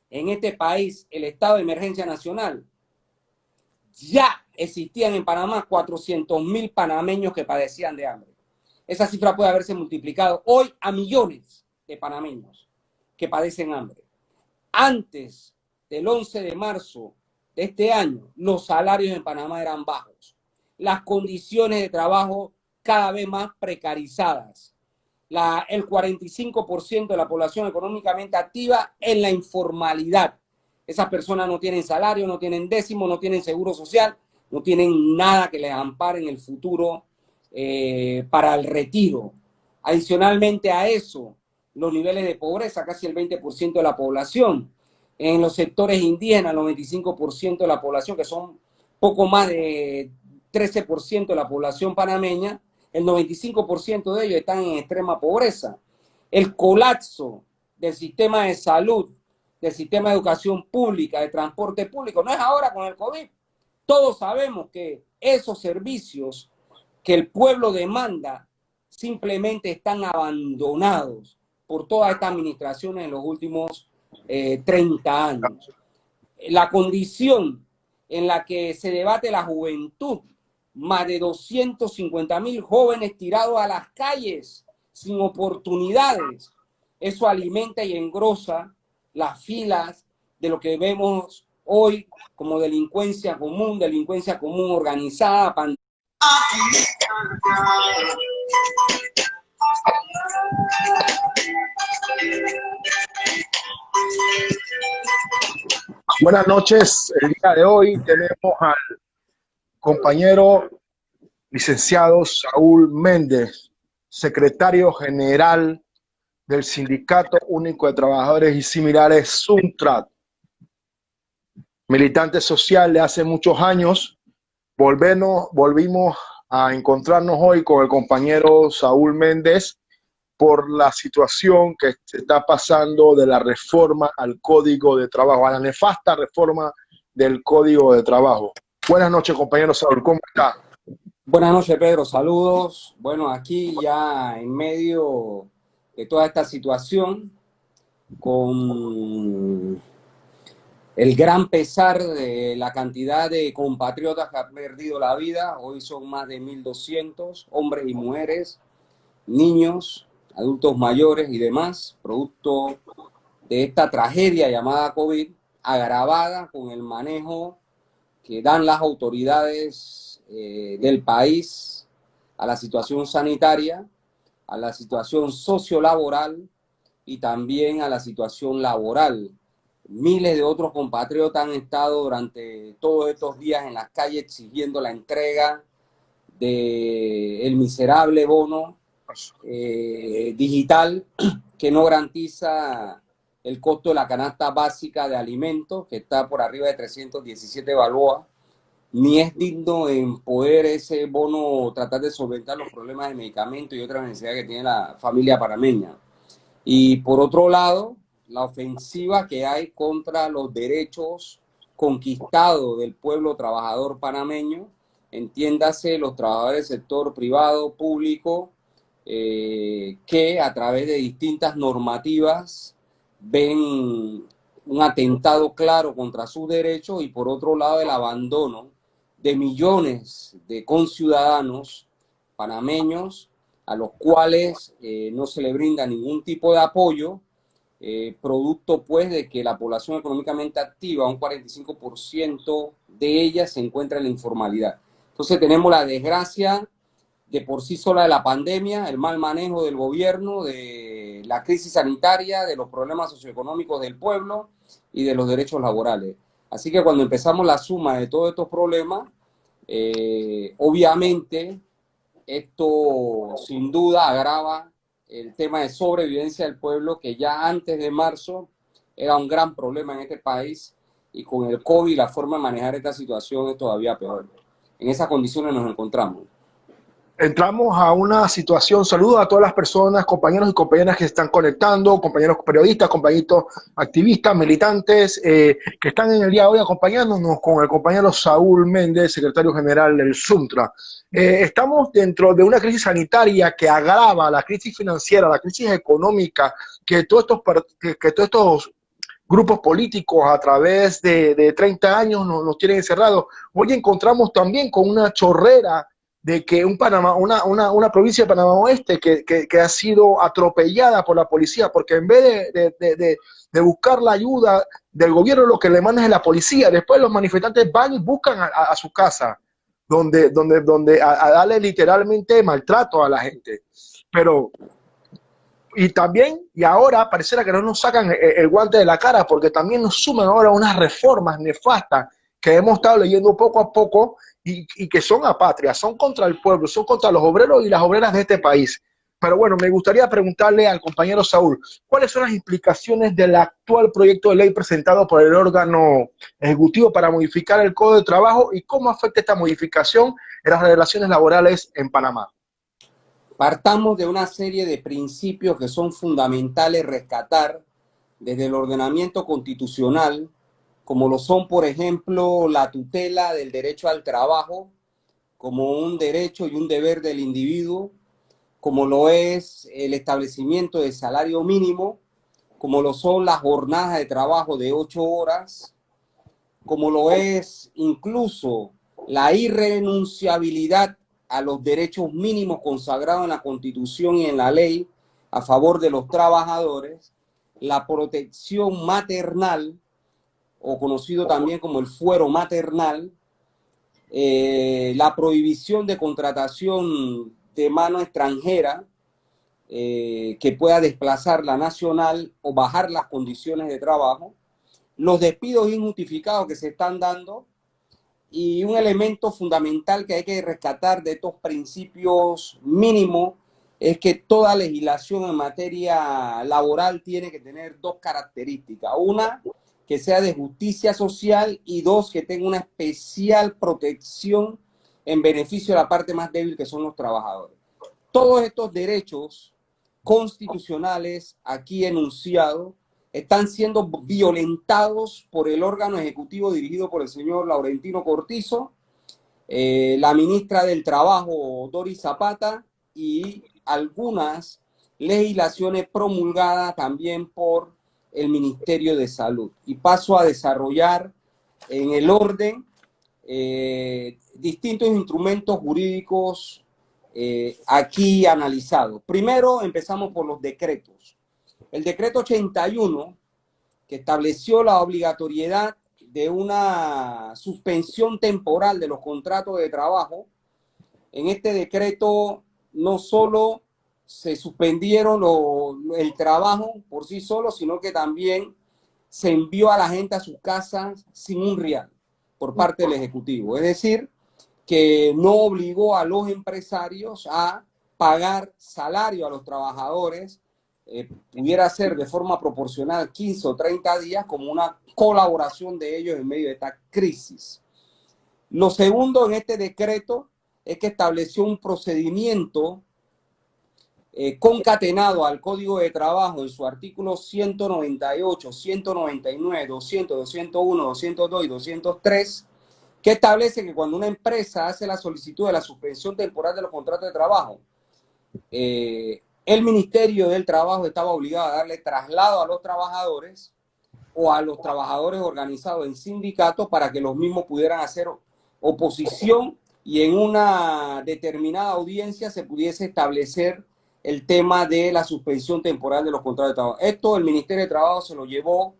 en este país el estado de emergencia nacional, ya existían en Panamá 400.000 panameños que padecían de hambre. Esa cifra puede haberse multiplicado hoy a millones de panameños que padecen hambre. Antes del 11 de marzo de este año, los salarios en Panamá eran bajos. las condiciones de trabajo cada vez más precarizadas. El 45% de la población económicamente activa en la informalidad. Esas personas no tienen salario, no tienen décimo, no tienen seguro social, no tienen nada que les ampare en el futuro para el retiro. Adicionalmente a eso, los niveles de pobreza, casi el 20% de la población. En los sectores indígenas, el 95% de la población, que son poco más de 13% de la población panameña, el 95% de ellos están en extrema pobreza. El colapso del sistema de salud, del sistema de educación pública, de transporte público, no es ahora con el COVID. Todos sabemos que esos servicios que el pueblo demanda simplemente están abandonados por todas estas administraciones en los últimos 30 años. La condición en la que se debate la juventud, más de 250.000 jóvenes tirados a las calles sin oportunidades, eso alimenta y engrosa las filas de lo que vemos hoy como delincuencia común organizada, Buenas noches. El día de hoy tenemos al compañero licenciado Saúl Méndez, secretario general del Sindicato Único de Trabajadores y Similares, SUNTRAD. Militante social de hace muchos años, volvimos a encontrarnos hoy con el compañero Saúl Méndez por la situación que se está pasando de la reforma al Código de Trabajo, a la nefasta reforma del Código de Trabajo. Buenas noches, compañero Saúl, ¿cómo está? Buenas noches, Pedro, saludos. Bueno, aquí ya en medio de toda esta situación, con el gran pesar de la cantidad de compatriotas que han perdido la vida. Hoy son más de 1.200 hombres y mujeres, niños, adultos mayores y demás, producto de esta tragedia llamada COVID, agravada con el manejo que dan las autoridades del país a la situación sanitaria, a la situación sociolaboral y también a la situación laboral. Miles de otros compatriotas han estado durante todos estos días en las calles exigiendo la entrega del miserable bono digital que no garantiza el costo de la canasta básica de alimentos, que está por arriba de 317 balboas, ni es digno en poder ese bono tratar de solventar los problemas de medicamentos y otras necesidades que tiene la familia panameña. Y por otro lado, la ofensiva que hay contra los derechos conquistados del pueblo trabajador panameño, entiéndase los trabajadores del sector privado, público, que a través de distintas normativas ven un atentado claro contra sus derechos, y por otro lado el abandono de millones de conciudadanos panameños a los cuales no se le brinda ningún tipo de apoyo, producto pues de que la población económicamente activa, un 45% de ella se encuentra en la informalidad. Entonces tenemos la desgracia de por sí sola de la pandemia, el mal manejo del gobierno, de la crisis sanitaria, de los problemas socioeconómicos del pueblo y de los derechos laborales. Así que cuando empezamos la suma de todos estos problemas, obviamente esto sin duda agrava el tema de sobrevivencia del pueblo, que ya antes de marzo era un gran problema en este país, y con el COVID la forma de manejar esta situación es todavía peor. En esas condiciones nos encontramos. Entramos a una situación, saludos a todas las personas, compañeros y compañeras que se están conectando, compañeros periodistas, compañeros activistas, militantes, que están en el día de hoy acompañándonos con el compañero Saúl Méndez, secretario general del SUNTRA. Estamos dentro de una crisis sanitaria que agrava la crisis financiera, la crisis económica, que todos estos grupos políticos a través de 30 años nos tienen encerrados. Hoy encontramos también con una chorrera de que una provincia de Panamá Oeste que ha sido atropellada por la policía, porque en vez de buscar la ayuda del gobierno, lo que le mandan es la policía. Después los manifestantes van y buscan a su casa. donde a darle literalmente maltrato a la gente. Pero, y también, y ahora pareciera que no nos sacan el guante de la cara, porque también nos suman ahora unas reformas nefastas que hemos estado leyendo poco a poco y que son apatrias, son contra el pueblo, son contra los obreros y las obreras de este país. Pero bueno, me gustaría preguntarle al compañero Saúl, ¿cuáles son las implicaciones del actual proyecto de ley presentado por el órgano ejecutivo para modificar el Código de Trabajo y cómo afecta esta modificación en las relaciones laborales en Panamá? Partamos de una serie de principios que son fundamentales rescatar desde el ordenamiento constitucional, como lo son, por ejemplo, la tutela del derecho al trabajo como un derecho y un deber del individuo, como lo es el establecimiento de salario mínimo, como lo son las jornadas de trabajo de 8 horas, como lo es incluso la irrenunciabilidad a los derechos mínimos consagrados en la Constitución y en la ley a favor de los trabajadores, la protección maternal, o conocido también como el fuero maternal, la prohibición de contratación de mano extranjera que pueda desplazar la nacional o bajar las condiciones de trabajo, los despidos injustificados que se están dando, y un elemento fundamental que hay que rescatar de estos principios mínimos es que toda legislación en materia laboral tiene que tener dos características. Una, que sea de justicia social, y dos, que tenga una especial protección en beneficio de la parte más débil, que son los trabajadores. Todos estos derechos constitucionales aquí enunciados están siendo violentados por el órgano ejecutivo dirigido por el señor Laurentino Cortizo, la ministra del Trabajo, Doris Zapata, y algunas legislaciones promulgadas también por el Ministerio de Salud. Y paso a desarrollar en el orden distintos instrumentos jurídicos aquí analizados. Primero empezamos por los decretos. El decreto 81, que estableció la obligatoriedad de una suspensión temporal de los contratos de trabajo. En este decreto no solo se suspendieron el trabajo por sí solo, sino que también se envió a la gente a sus casas sin un real por parte del Ejecutivo. Es decir, que no obligó a los empresarios a pagar salario a los trabajadores, pudiera ser de forma proporcional 15 o 30 días, como una colaboración de ellos en medio de esta crisis. Lo segundo en este decreto es que estableció un procedimiento concatenado al Código de Trabajo en su artículo 198, 199, 200, 201, 202 y 203, que establece que cuando una empresa hace la solicitud de la suspensión temporal de los contratos de trabajo, el Ministerio del Trabajo estaba obligado a darle traslado a los trabajadores o a los trabajadores organizados en sindicatos para que los mismos pudieran hacer oposición y en una determinada audiencia se pudiese establecer el tema de la suspensión temporal de los contratos de trabajo. Esto el Ministerio de Trabajo se lo llevó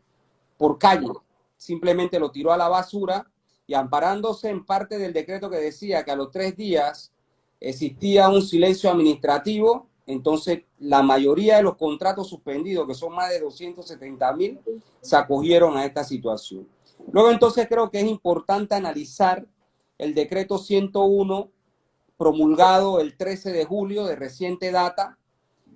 por calle, simplemente lo tiró a la basura, y amparándose en parte del decreto que decía que a los 3 días existía un silencio administrativo, entonces la mayoría de los contratos suspendidos, que son más de 270,000, se acogieron a esta situación. Luego entonces creo que es importante analizar el decreto 101 promulgado el 13 de julio de reciente data,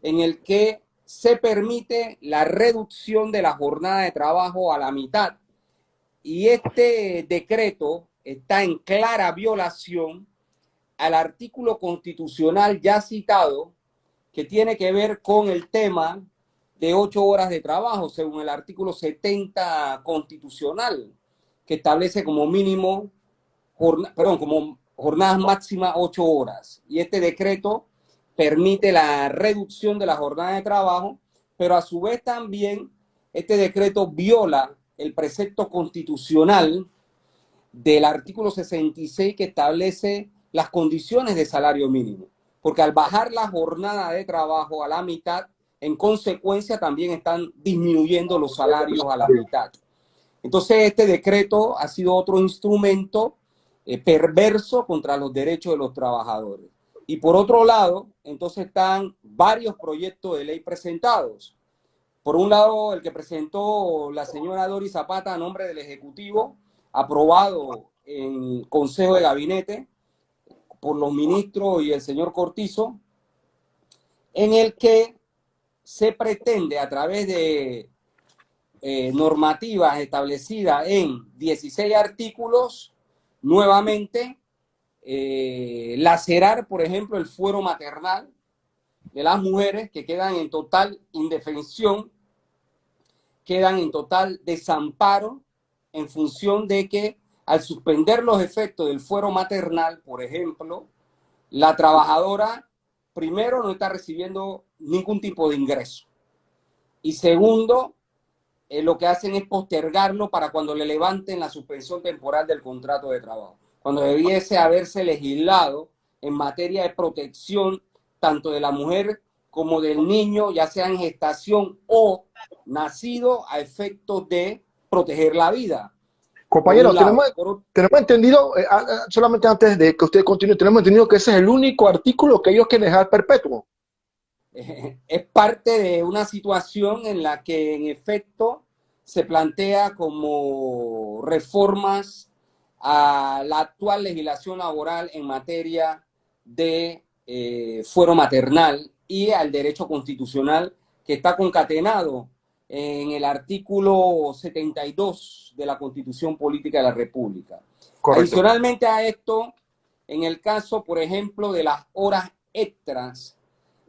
en el que se permite la reducción de la jornada de trabajo a la mitad. Y este decreto está en clara violación al artículo constitucional ya citado, que tiene que ver con el tema de 8 horas de trabajo, según el artículo 70 constitucional, que establece como mínimo, como jornadas máximas 8 horas. Y este decreto permite la reducción de la jornada de trabajo, pero a su vez también este decreto viola el precepto constitucional del artículo 66, que establece las condiciones de salario mínimo, porque al bajar la jornada de trabajo a la mitad, en consecuencia también están disminuyendo los salarios a la mitad. Entonces este decreto ha sido otro instrumento perverso contra los derechos de los trabajadores. Y por otro lado, entonces están varios proyectos de ley presentados. Por un lado, el que presentó la señora Doris Zapata a nombre del Ejecutivo, aprobado en Consejo de Gabinete por los ministros y el señor Cortizo, en el que se pretende a través de normativas establecidas en 16 artículos, nuevamente lacerar, por ejemplo, el fuero maternal de las mujeres que quedan en total indefensión, quedan en total desamparo en función de que al suspender los efectos del fuero maternal, por ejemplo, la trabajadora, primero, no está recibiendo ningún tipo de ingreso. Y segundo, lo que hacen es postergarlo para cuando le levanten la suspensión temporal del contrato de trabajo, cuando debiese haberse legislado en materia de protección tanto de la mujer como del niño, ya sea en gestación o nacido, a efectos de proteger la vida. Compañero, tenemos entendido, solamente antes de que usted continúe, tenemos entendido que ese es el único artículo que ellos quieren dejar perpetuo. Es parte de una situación en la que en efecto se plantea como reformas a la actual legislación laboral en materia de fuero maternal y al derecho constitucional que está concatenado en el artículo 72 de la Constitución Política de la República. Correcto. Adicionalmente a esto, en el caso, por ejemplo, de las horas extras,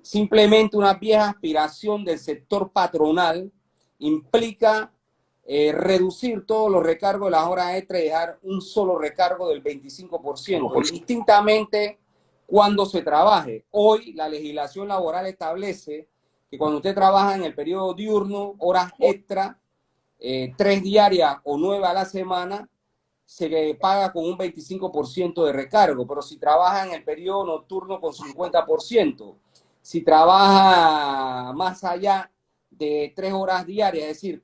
simplemente una vieja aspiración del sector patronal implica reducir todos los recargos de las horas extras y dejar un solo recargo del 25%, indistintamente cuando se trabaje. Hoy la legislación laboral establece que cuando usted trabaja en el periodo diurno, horas extra, 3 diarias o 9 a la semana, se paga con un 25% de recargo, pero si trabaja en el periodo nocturno con 50%, si trabaja más allá de 3 horas diarias, es decir,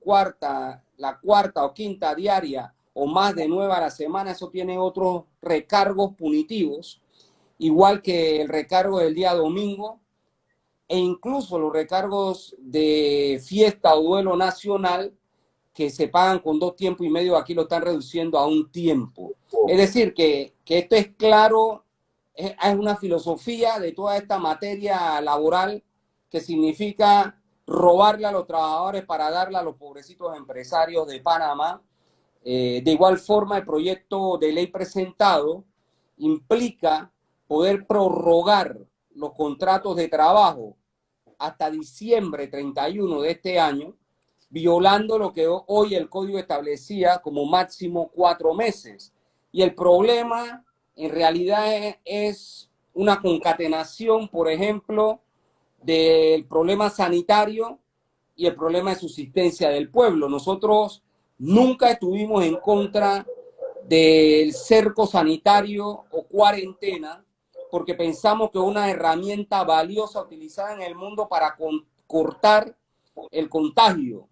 la cuarta o quinta diaria o más de 9 a la semana, eso tiene otros recargos punitivos, igual que el recargo del día domingo e incluso los recargos de fiesta o duelo nacional que se pagan con 2 tiempos y medio, aquí lo están reduciendo a 1 tiempo. Es decir, que esto es claro, es una filosofía de toda esta materia laboral que significa robarle a los trabajadores para darle a los pobrecitos empresarios de Panamá. De igual forma, el proyecto de ley presentado implica poder prorrogar los contratos de trabajo hasta diciembre 31 de este año, violando lo que hoy el código establecía como máximo 4 meses. Y el problema en realidad es una concatenación, por ejemplo, del problema sanitario y el problema de subsistencia del pueblo. Nosotros nunca estuvimos en contra del cerco sanitario o cuarentena, porque pensamos que es una herramienta valiosa utilizada en el mundo para cortar el contagio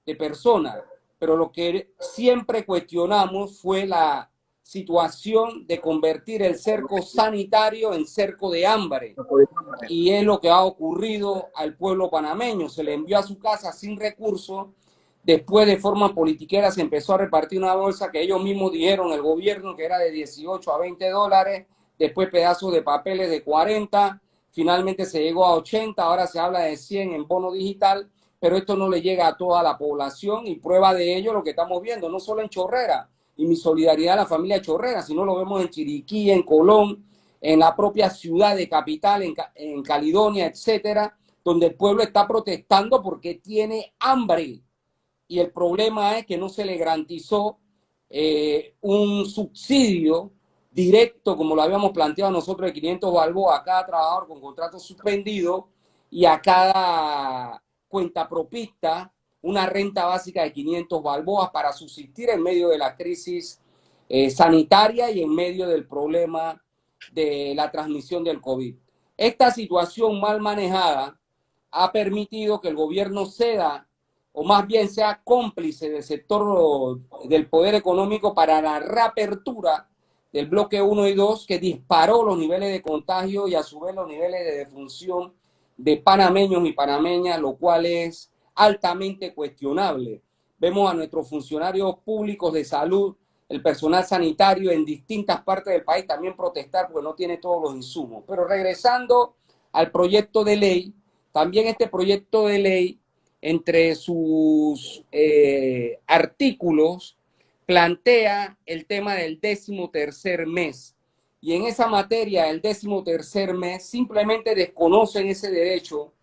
de personas, pero lo que siempre cuestionamos fue la situación de convertir el cerco sanitario en cerco de hambre, y es lo que ha ocurrido al pueblo panameño. Se le envió a su casa sin recursos, después de forma politiquera se empezó a repartir una bolsa que ellos mismos dijeron, el gobierno, que era de 18 a 20 dólares, después pedazos de papeles de 40, finalmente se llegó a 80, ahora se habla de 100 en bono digital, pero esto no le llega a toda la población, y prueba de ello lo que estamos viendo, no solo en Chorrera, y mi solidaridad a la familia Chorrera, sino lo vemos en Chiriquí, en Colón, en la propia ciudad de Capital, en Caledonia, etcétera, donde el pueblo está protestando porque tiene hambre. Y el problema es que no se le garantizó un subsidio directo, como lo habíamos planteado nosotros, de 500 balboas a cada trabajador con contrato suspendido y a cada cuentapropista una renta básica de 500 balboas para subsistir en medio de la crisis sanitaria y en medio del problema de la transmisión del COVID. Esta situación mal manejada ha permitido que el gobierno ceda, o más bien sea cómplice del sector del poder económico para la reapertura del bloque 1 y 2 que disparó los niveles de contagio y a su vez los niveles de defunción de panameños y panameñas, lo cual es altamente cuestionable. Vemos a nuestros funcionarios públicos de salud, el personal sanitario en distintas partes del país también protestar porque no tiene todos los insumos. Pero regresando al proyecto de ley, también este proyecto de ley, entre sus artículos, plantea el tema del 13º mes. Y en esa materia, el 13º mes, simplemente desconocen ese derecho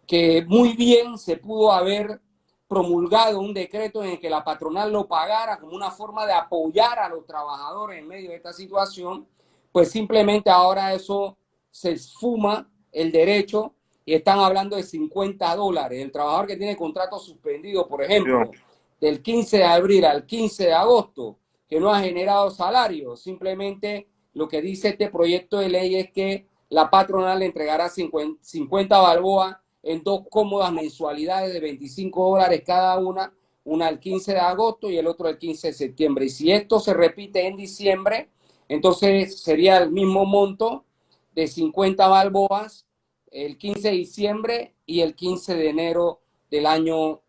que muy bien se pudo haber promulgado un decreto en el que la patronal lo pagara como una forma de apoyar a los trabajadores en medio de esta situación, pues simplemente ahora eso se esfuma el derecho y están hablando de $50. El trabajador que tiene contrato suspendido, por ejemplo, del 15 de abril al 15 de agosto, que no ha generado salario, simplemente lo que dice este proyecto de ley es que la patronal le entregará 50 balboas en 2 cómodas mensualidades de $25 cada una el 15 de agosto y el otro el 15 de septiembre. Y si esto se repite en diciembre, entonces sería el mismo monto de 50 balboas el 15 de diciembre y el 15 de enero del año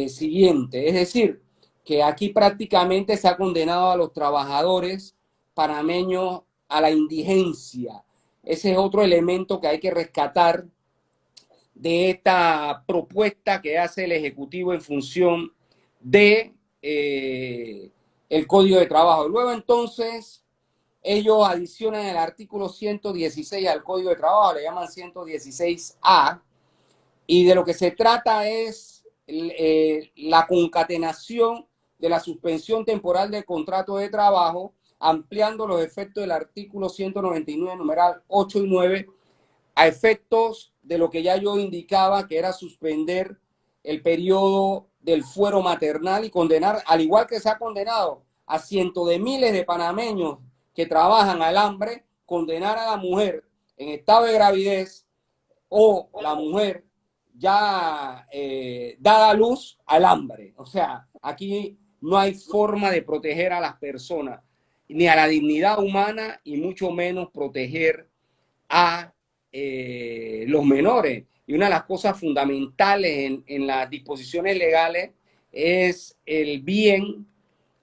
siguiente. Es decir, que aquí prácticamente se ha condenado a los trabajadores panameños a la indigencia. Ese es otro elemento que hay que rescatar de esta propuesta que hace el Ejecutivo en función de el Código de Trabajo. Luego entonces ellos adicionan el artículo 116 al Código de Trabajo, le llaman 116A, y de lo que se trata es la concatenación de la suspensión temporal del contrato de trabajo, ampliando los efectos del artículo 199, numeral 8 y 9, a efectos de lo que ya yo indicaba, que era suspender el periodo del fuero maternal y condenar, al igual que se ha condenado a cientos de miles de panameños que trabajan al hambre, condenar a la mujer en estado de gravidez o la mujer ya dada a luz al hambre. O sea, aquí no hay forma de proteger a las personas, ni a la dignidad humana, y mucho menos proteger a los menores. Y una de las cosas fundamentales en las disposiciones legales es el bien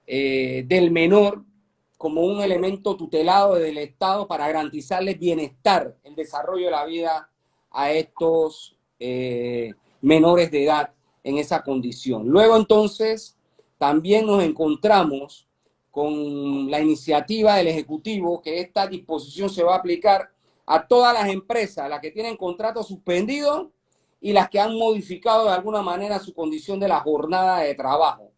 del menor como un elemento tutelado del Estado para garantizarles bienestar, el desarrollo de la vida a estos menores de edad en esa condición. Luego entonces también nos encontramos con la iniciativa del Ejecutivo que esta disposición se va a aplicar a todas las empresas, las que tienen contratos suspendidos y las que han modificado de alguna manera su condición de la jornada de trabajo.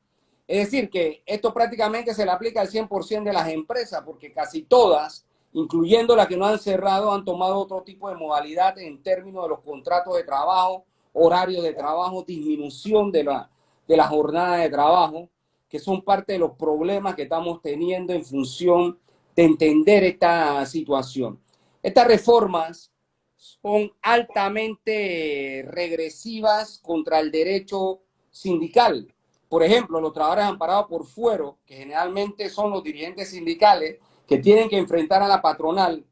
Es decir, que esto prácticamente se le aplica al 100% de las empresas, porque casi todas, incluyendo las que no han cerrado, han tomado otro tipo de modalidad en términos de los contratos de trabajo, horarios de trabajo, disminución de la jornada de trabajo, que son parte de los problemas que estamos teniendo en función de entender esta situación. Estas reformas son altamente regresivas contra el derecho sindical. Por ejemplo, los trabajadores amparados por fuero, que generalmente son los dirigentes sindicales, que tienen que enfrentar a la patronal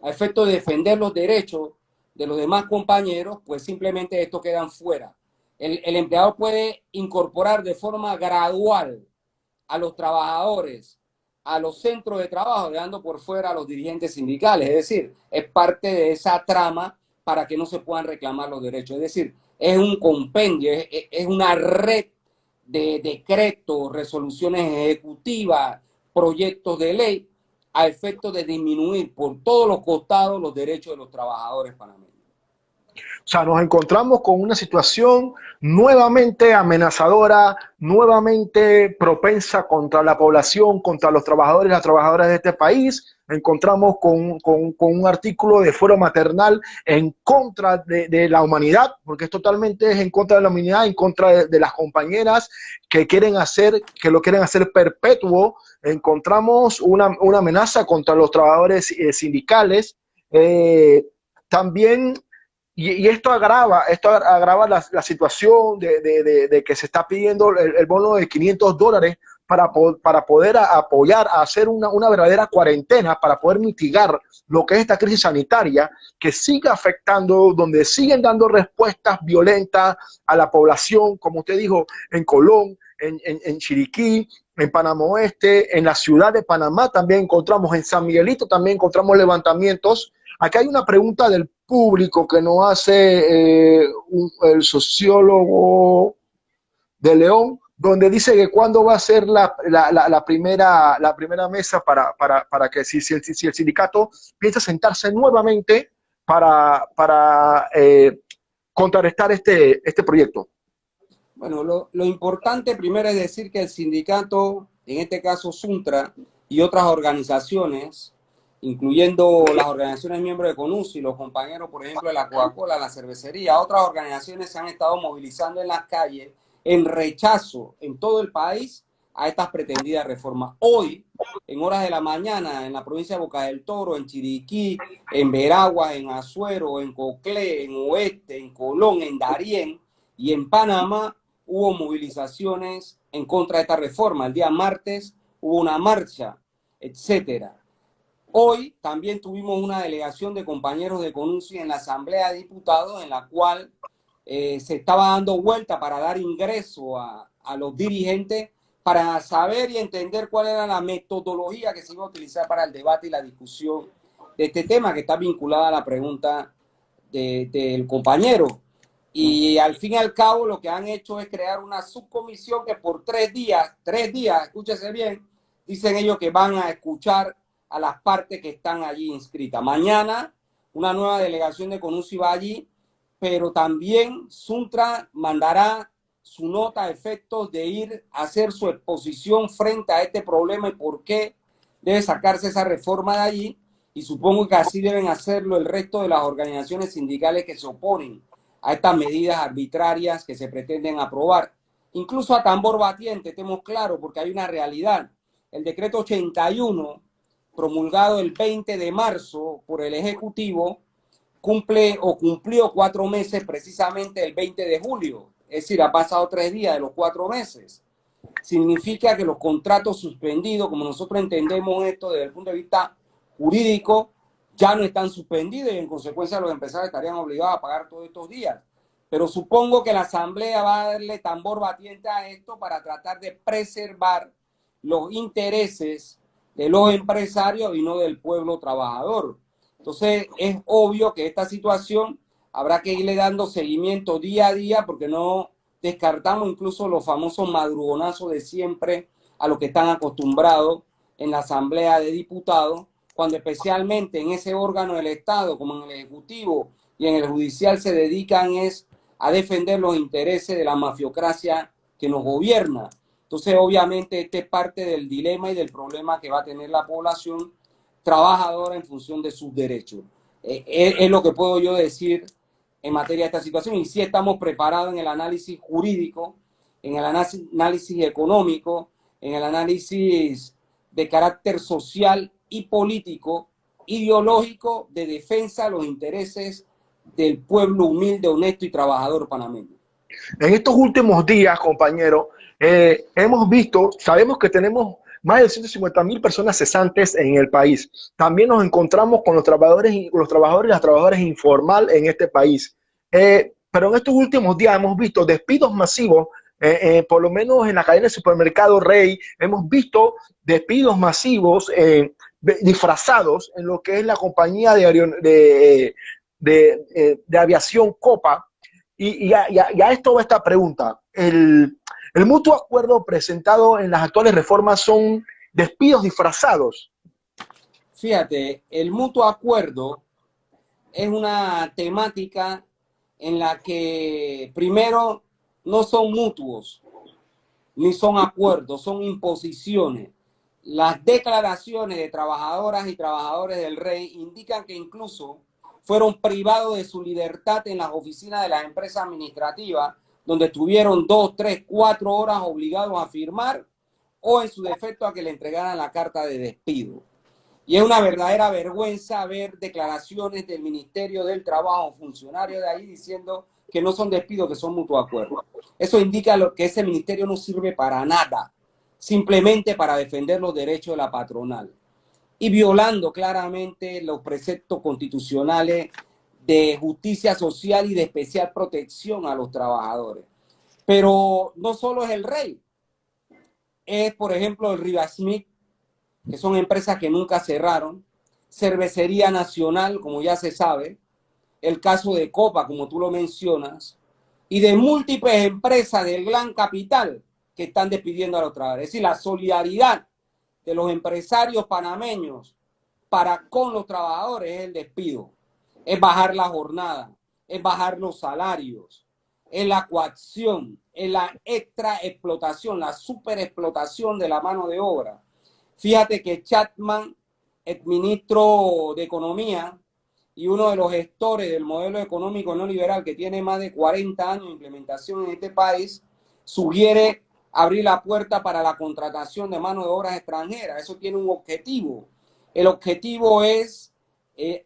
a efecto de defender los derechos de los demás compañeros, pues simplemente estos quedan fuera. El empleador puede incorporar de forma gradual a los trabajadores a los centros de trabajo, dejando por fuera a los dirigentes sindicales. Es decir, es parte de esa trama para que no se puedan reclamar los derechos. Es decir, es un compendio, es una red de decretos, resoluciones ejecutivas, proyectos de ley, a efecto de disminuir por todos los costados los derechos de los trabajadores panameños. O sea, nos encontramos con una situación nuevamente amenazadora, nuevamente propensa contra la población, contra los trabajadores y las trabajadoras de este país. Encontramos con un artículo de fuero maternal en contra de la humanidad, porque es totalmente en contra de la humanidad, en contra de las compañeras que lo quieren hacer perpetuo. Encontramos una amenaza contra los trabajadores sindicales. También y esto agrava la situación de que se está pidiendo el bono de $500 para poder apoyar, a hacer una verdadera cuarentena, para poder mitigar lo que es esta crisis sanitaria que sigue afectando, donde siguen dando respuestas violentas a la población, como usted dijo, en Colón, en Chiriquí, en Panamá Oeste, en la ciudad de Panamá también encontramos, en San Miguelito también encontramos levantamientos. Acá hay una pregunta del público que nos hace el sociólogo de León, donde dice que cuándo va a ser la primera mesa para que si el sindicato piensa sentarse nuevamente para contrarrestar este proyecto. Bueno, lo importante primero es decir que el sindicato, en este caso Suntra, y otras organizaciones, incluyendo las organizaciones miembros de CONUSI, los compañeros, por ejemplo, de la Coca-Cola, la cervecería, otras organizaciones se han estado movilizando en las calles en rechazo en todo el país a estas pretendidas reformas. Hoy, en horas de la mañana, en la provincia de Boca del Toro, en Chiriquí, en Veraguas, en Azuero, en Coclé, en Oeste, en Colón, en Darién y en Panamá, hubo movilizaciones en contra de esta reforma. El día martes hubo una marcha, etcétera. Hoy también tuvimos una delegación de compañeros de CONUSI en la Asamblea de Diputados, en la cual se estaba dando vuelta para dar ingreso a los dirigentes para saber y entender cuál era la metodología que se iba a utilizar para el debate y la discusión de este tema, que está vinculada a la pregunta del compañero. Y al fin y al cabo lo que han hecho es crear una subcomisión que por 3 días, escúchese bien, dicen ellos que van a escuchar a las partes que están allí inscritas. Mañana una nueva delegación de CONUSI va allí, pero también Suntra mandará su nota a efectos de ir a hacer su exposición frente a este problema y por qué debe sacarse esa reforma de allí, y supongo que así deben hacerlo el resto de las organizaciones sindicales que se oponen a estas medidas arbitrarias que se pretenden aprobar. Incluso a tambor batiente, estemos claros, porque hay una realidad. El decreto 81, promulgado el 20 de marzo por el Ejecutivo, cumplió 4 meses precisamente el 20 de julio. Es decir, ha pasado 3 días de los 4 meses. Significa que los contratos suspendidos, como nosotros entendemos esto desde el punto de vista jurídico, ya no están suspendidos y en consecuencia los empresarios estarían obligados a pagar todos estos días. Pero supongo que la Asamblea va a darle tambor batiente a esto para tratar de preservar los intereses de los empresarios y no del pueblo trabajador. Entonces es obvio que esta situación habrá que irle dando seguimiento día a día, porque no descartamos incluso los famosos madrugonazos de siempre a los que están acostumbrados en la Asamblea de Diputados, cuando especialmente en ese órgano del Estado, como en el Ejecutivo y en el Judicial, se dedican es a defender los intereses de la mafiocracia que nos gobierna. Entonces, obviamente, este es parte del dilema y del problema que va a tener la población trabajadora en función de sus derechos. Es lo que puedo yo decir en materia de esta situación, y sí estamos preparados en el análisis jurídico, en el análisis económico, en el análisis de carácter social y político, ideológico, de defensa de los intereses del pueblo humilde, honesto y trabajador panameño. En estos últimos días, compañero, hemos visto, sabemos que tenemos más de 150.000 personas cesantes en el país. También nos encontramos con los trabajadores y las trabajadoras informal en este país. Pero en estos últimos días hemos visto despidos masivos, por lo menos en la cadena de supermercado Rey, hemos visto despidos masivos disfrazados en lo que es la compañía de aviación Copa. Y a esto va esta pregunta. El mutuo acuerdo presentado en las actuales reformas son despidos disfrazados. Fíjate, el mutuo acuerdo es una temática en la que primero no son mutuos, ni son acuerdos, son imposiciones. Las declaraciones de trabajadoras y trabajadores del Rey indican que incluso fueron privados de su libertad en las oficinas de las empresas administrativas, donde estuvieron 2, 3, 4 horas obligados a firmar, o en su defecto a que le entregaran la carta de despido. Y es una verdadera vergüenza ver declaraciones del Ministerio del Trabajo, funcionarios de ahí, diciendo que no son despidos, que son mutuos acuerdos. Eso indica que ese ministerio no sirve para nada. simplemente para defender los derechos de la patronal y violando claramente los preceptos constitucionales de justicia social y de especial protección a los trabajadores. Pero no solo es el Rey, es por ejemplo el Rivasmith, que son empresas que nunca cerraron, Cervecería Nacional, como ya se sabe, el caso de Copa, como tú lo mencionas, y de múltiples empresas del gran capital que están despidiendo a los trabajadores. Es decir, la solidaridad de los empresarios panameños para con los trabajadores es el despido, es bajar la jornada, es bajar los salarios, es la coacción, es la extra explotación, la superexplotación de la mano de obra. Fíjate que Chapman, el ministro de Economía y uno de los gestores del modelo económico neoliberal que tiene más de 40 años de implementación en este país, sugiere abrir la puerta para la contratación de mano de obra extranjera. Eso tiene un objetivo. El objetivo es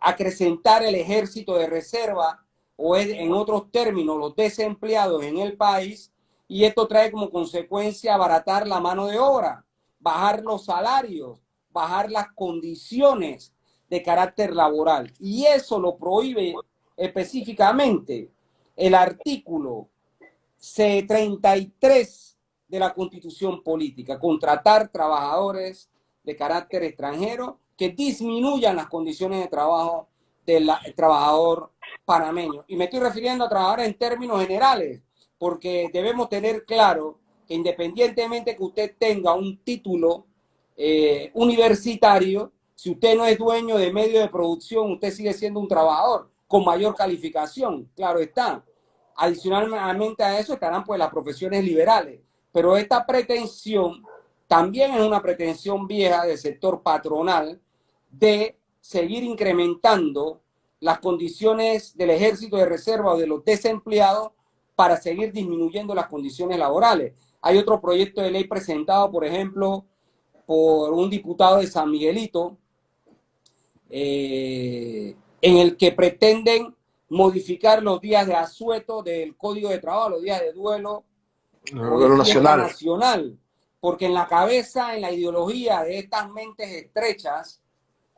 acrecentar el ejército de reserva o en otros términos los desempleados en el país, y esto trae como consecuencia abaratar la mano de obra, bajar los salarios, bajar las condiciones de carácter laboral, y eso lo prohíbe específicamente el artículo C33 de la Constitución Política: contratar trabajadores de carácter extranjero que disminuyan las condiciones de trabajo del trabajador panameño. Y me estoy refiriendo a trabajadores en términos generales, porque debemos tener claro que independientemente que usted tenga un título universitario, si usted no es dueño de medio de producción, usted sigue siendo un trabajador con mayor calificación, claro está. Adicionalmente a eso estarán pues las profesiones liberales, pero esta pretensión también es una pretensión vieja del sector patronal de seguir incrementando las condiciones del ejército de reserva o de los desempleados para seguir disminuyendo las condiciones laborales. Hay otro proyecto de ley presentado, por ejemplo, por un diputado de San Miguelito, en el que pretenden modificar los días de asueto del Código de Trabajo, los días de duelo o de fiesta nacional, porque en la cabeza, en la ideología de estas mentes estrechas,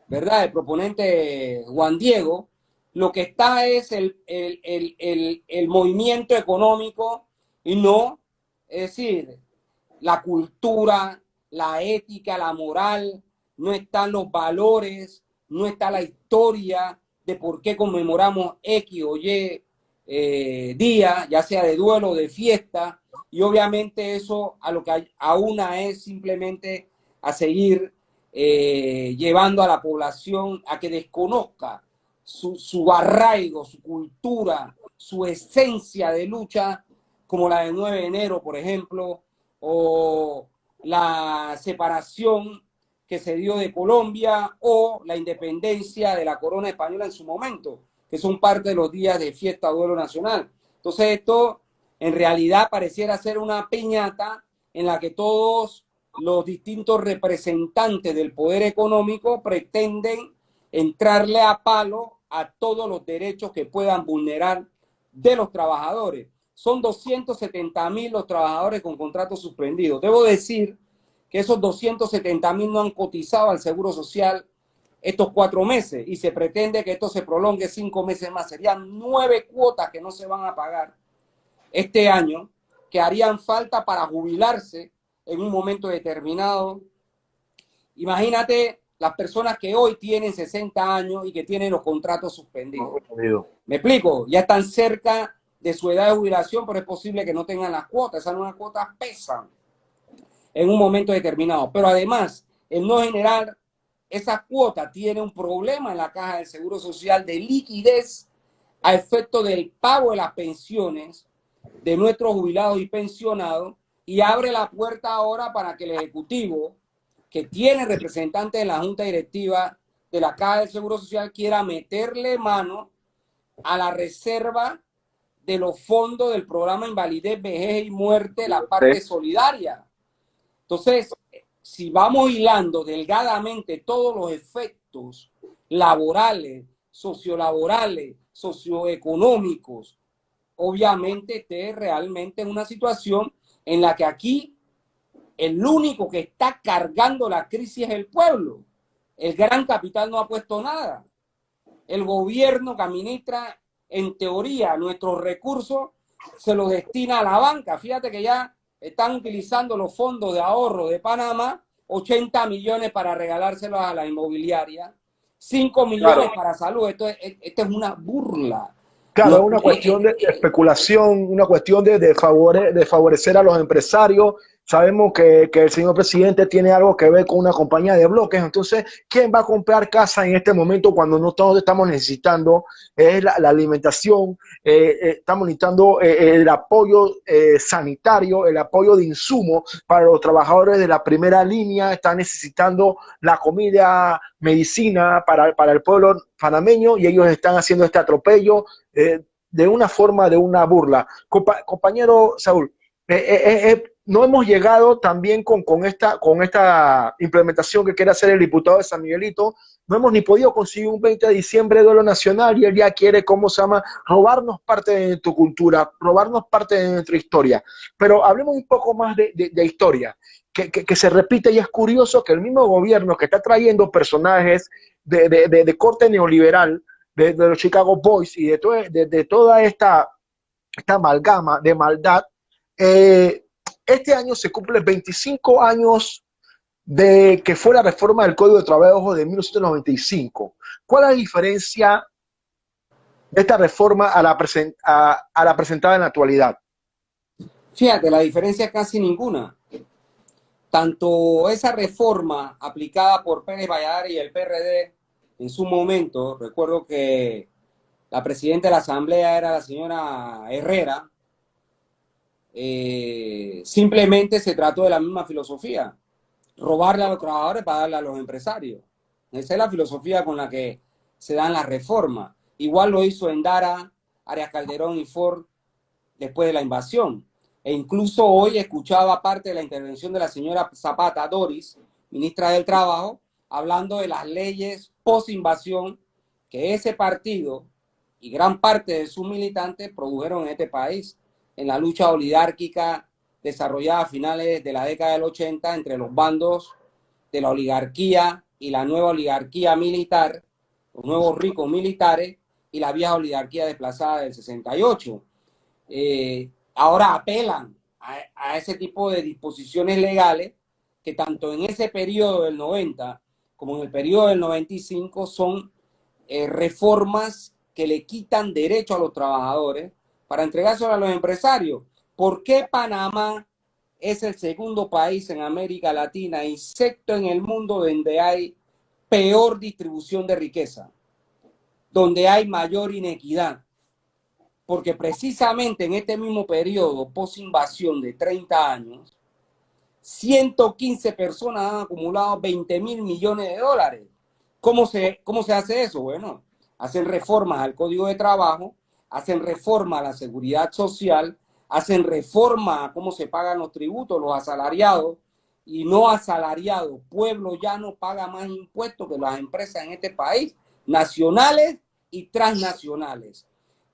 ¿verdad?, el proponente Juan Diego, lo que está es el movimiento económico y no, es decir, la cultura, la ética, la moral, no están los valores, no está la historia de por qué conmemoramos X o Y día, ya sea de duelo o de fiesta, y obviamente eso a lo que aúna es simplemente a seguir llevando a la población a que desconozca su arraigo, su cultura, su esencia de lucha, como la del 9 de enero, por ejemplo, o la separación que se dio de Colombia o la independencia de la corona española en su momento, que son parte de los días de fiesta o duelo nacional. Entonces esto en realidad pareciera ser una piñata en la que todos los distintos representantes del poder económico pretenden entrarle a palo a todos los derechos que puedan vulnerar de los trabajadores. Son 270.000 los trabajadores con contratos suspendidos. Debo decir que esos 270.000 no han cotizado al Seguro Social estos 4 meses y se pretende que esto se prolongue 5 meses más. Serían 9 cuotas que no se van a pagar este año, que harían falta para jubilarse en un momento determinado. Imagínate las personas que hoy tienen 60 años y que tienen los contratos suspendidos. ¿Me explico? Ya están cerca de su edad de jubilación, pero es posible que no tengan las cuotas. Esas nuevas cuotas pesan en un momento determinado. Pero además, el no generar esa cuota tiene un problema en la caja del Seguro Social de liquidez a efecto del pago de las pensiones de nuestros jubilados y pensionados, y abre la puerta ahora para que el Ejecutivo, que tiene representantes en la Junta Directiva de la Caja del Seguro Social, quiera meterle mano a la reserva de los fondos del programa Invalidez, Vejez y Muerte, la parte solidaria. Entonces, si vamos hilando delgadamente todos los efectos laborales, sociolaborales, socioeconómicos, obviamente esté realmente en una situación en la que aquí el único que está cargando la crisis es el pueblo. El gran capital no ha puesto nada. El gobierno que administra, en teoría, nuestros recursos se los destina a la banca. Fíjate que ya están utilizando los fondos de ahorro de Panamá, 80 millones para regalárselos a la inmobiliaria, 5 millones Claro. para salud. Esto es una burla. Claro, es No, una cuestión de especulación, una cuestión de favorecer a los empresarios. Sabemos que el señor presidente tiene algo que ver con una compañía de bloques. Entonces, ¿quién va a comprar casa en este momento cuando no todos estamos necesitando la alimentación? Estamos necesitando el apoyo sanitario, el apoyo de insumos para los trabajadores de la primera línea. Están necesitando la comida, medicina para el pueblo panameño y ellos están haciendo este atropello de una forma, de una burla. Compañero Saúl, no hemos llegado también con esta implementación que quiere hacer el diputado de San Miguelito, no hemos ni podido conseguir un 20 de diciembre de duelo nacional y él ya quiere, ¿cómo se llama?, robarnos parte de tu cultura, robarnos parte de nuestra historia. Pero hablemos un poco más de historia, que se repite y es curioso que el mismo gobierno que está trayendo personajes de corte neoliberal, de los Chicago Boys y de toda esta amalgama de maldad, este año se cumplen 25 años de que fue la reforma del Código de Trabajo de 1995. ¿Cuál es la diferencia de esta reforma a la presentada en la actualidad? fíjate, la diferencia es casi ninguna. Tanto esa reforma aplicada por Pérez Valladares y el PRD en su momento, recuerdo que la presidenta de la Asamblea era la señora Herrera, simplemente se trató de la misma filosofía, robarle a los trabajadores para darle a los empresarios. Esa es la filosofía con la que se dan las reformas. Igual lo hizo Endara, Arias Calderón y Ford después de la invasión. E incluso hoy escuchaba parte de la intervención de la señora Zapata Doris, ministra del Trabajo, hablando de las leyes post-invasión que ese partido y gran parte de sus militantes produjeron en este país, en la lucha oligárquica desarrollada a finales de la década del 80 entre los bandos de la oligarquía y la nueva oligarquía militar, los nuevos ricos militares y la vieja oligarquía desplazada del 68. Ahora apelan a ese tipo de disposiciones legales que tanto en ese periodo del 90 como en el periodo del 95 son reformas que le quitan derecho a los trabajadores para entregárselo a los empresarios. ¿Por qué Panamá es el segundo país en América Latina y sexto en el mundo donde hay peor distribución de riqueza, donde hay mayor inequidad? Porque precisamente en este mismo periodo post-invasión de 30 años, 115 personas han acumulado 20.000 millones de dólares. ¿Cómo se hace eso? Bueno, hacen reformas al Código de Trabajo, hacen reforma a la seguridad social, hacen reforma a cómo se pagan los tributos, los asalariados y no asalariados. Pueblo ya no paga más impuestos que las empresas en este país, nacionales y transnacionales.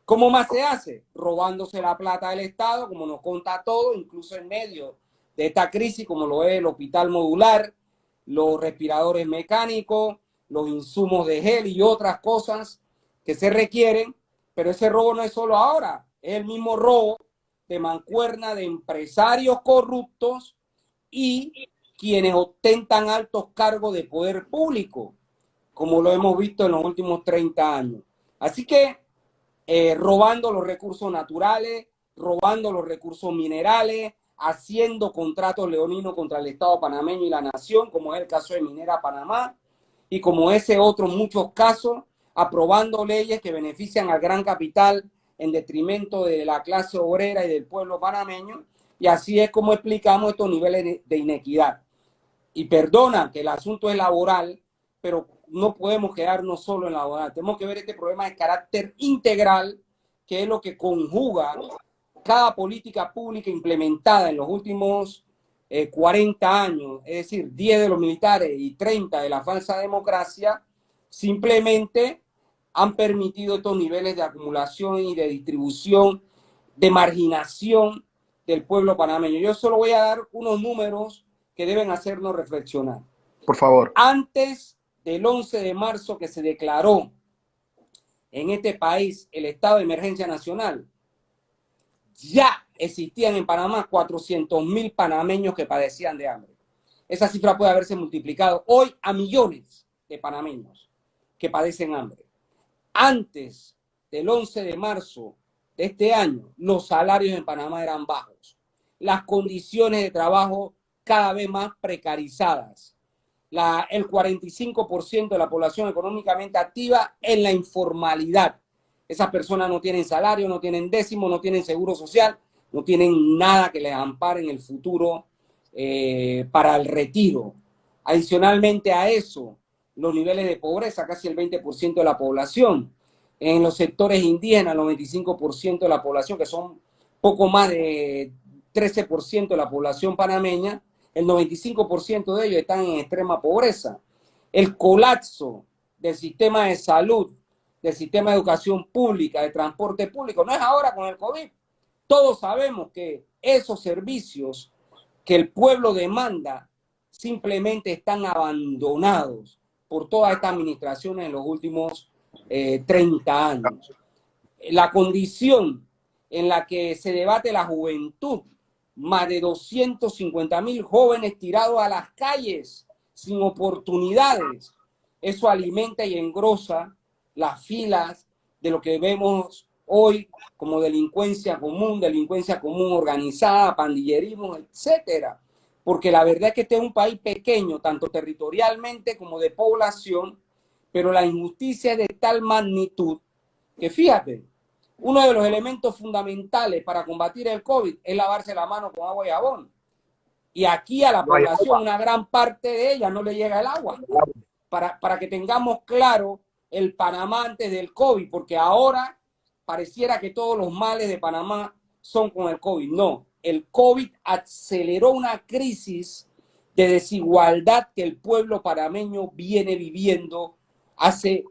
¿Cómo más se hace? Robándose la plata del Estado, como nos conta todo, incluso en medio de esta crisis, como lo es el hospital modular, los respiradores mecánicos, los insumos de gel y otras cosas que se requieren. Pero ese robo no es solo ahora, es el mismo robo de mancuerna de empresarios corruptos y quienes ostentan altos cargos de poder público, como lo hemos visto en los últimos 30 años. Así que robando los recursos naturales, robando los recursos minerales, haciendo contratos leoninos contra el Estado panameño y la nación, como es el caso de Minera Panamá, y como ese otro muchos casos, aprobando leyes que benefician al gran capital en detrimento de la clase obrera y del pueblo panameño, y así es como explicamos estos niveles de inequidad. Y perdona que el asunto es laboral, pero no podemos quedarnos solo en laboral. Tenemos que ver este problema de carácter integral, que es lo que conjuga cada política pública implementada en los últimos 40 años, es decir, 10 de los militares y 30 de la falsa democracia, simplemente han permitido estos niveles de acumulación y de distribución, de marginación del pueblo panameño. Yo solo voy a dar unos números que deben hacernos reflexionar. Por favor. Antes del 11 de marzo que se declaró en este país el estado de emergencia nacional, ya existían en Panamá 400.000 panameños que padecían de hambre. Esa cifra puede haberse multiplicado hoy a millones de panameños que padecen hambre. Antes del 11 de marzo de este año, los salarios en Panamá eran bajos, las condiciones de trabajo cada vez más precarizadas, el 45% de la población económicamente activa en la informalidad. Esas personas no tienen salario, no tienen décimo, no tienen seguro social, no tienen nada que les ampare en el futuro para el retiro. Adicionalmente a eso, los niveles de pobreza, casi el 20% de la población. En los sectores indígenas, el 95% de la población, que son poco más de 13% de la población panameña, el 95% de ellos están en extrema pobreza. El colapso del sistema de salud, del sistema de educación pública, de transporte público, no es ahora con el COVID. Todos sabemos que esos servicios que el pueblo demanda simplemente están abandonados por toda esta administración en los últimos 30 años. La condición en la que se debate la juventud, más de 250.000 jóvenes tirados a las calles sin oportunidades, eso alimenta y engrosa las filas de lo que vemos hoy como delincuencia común organizada, pandillerismo, etcétera. Porque la verdad es que este es un país pequeño, tanto territorialmente como de población, pero la injusticia es de tal magnitud que, fíjate, uno de los elementos fundamentales para combatir el COVID es lavarse la mano con agua y jabón. Y aquí a la población, una gran parte de ella no le llega el agua. Para que tengamos claro el Panamá antes del COVID, porque ahora pareciera que todos los males de Panamá son con el COVID. No, el COVID aceleró una crisis de desigualdad que el pueblo panameño viene viviendo hace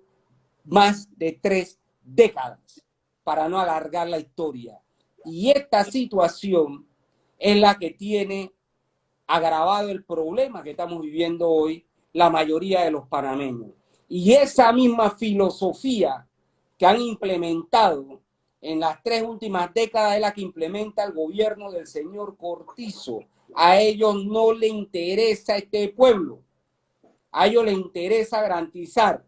más de 3 décadas, para no alargar la historia. Y esta situación es la que tiene agravado el problema que estamos viviendo hoy la mayoría de los panameños. Y esa misma filosofía que han implementado en las 3 últimas décadas es la que implementa el gobierno del señor Cortizo. A ellos no les interesa este pueblo. A ellos les interesa garantizar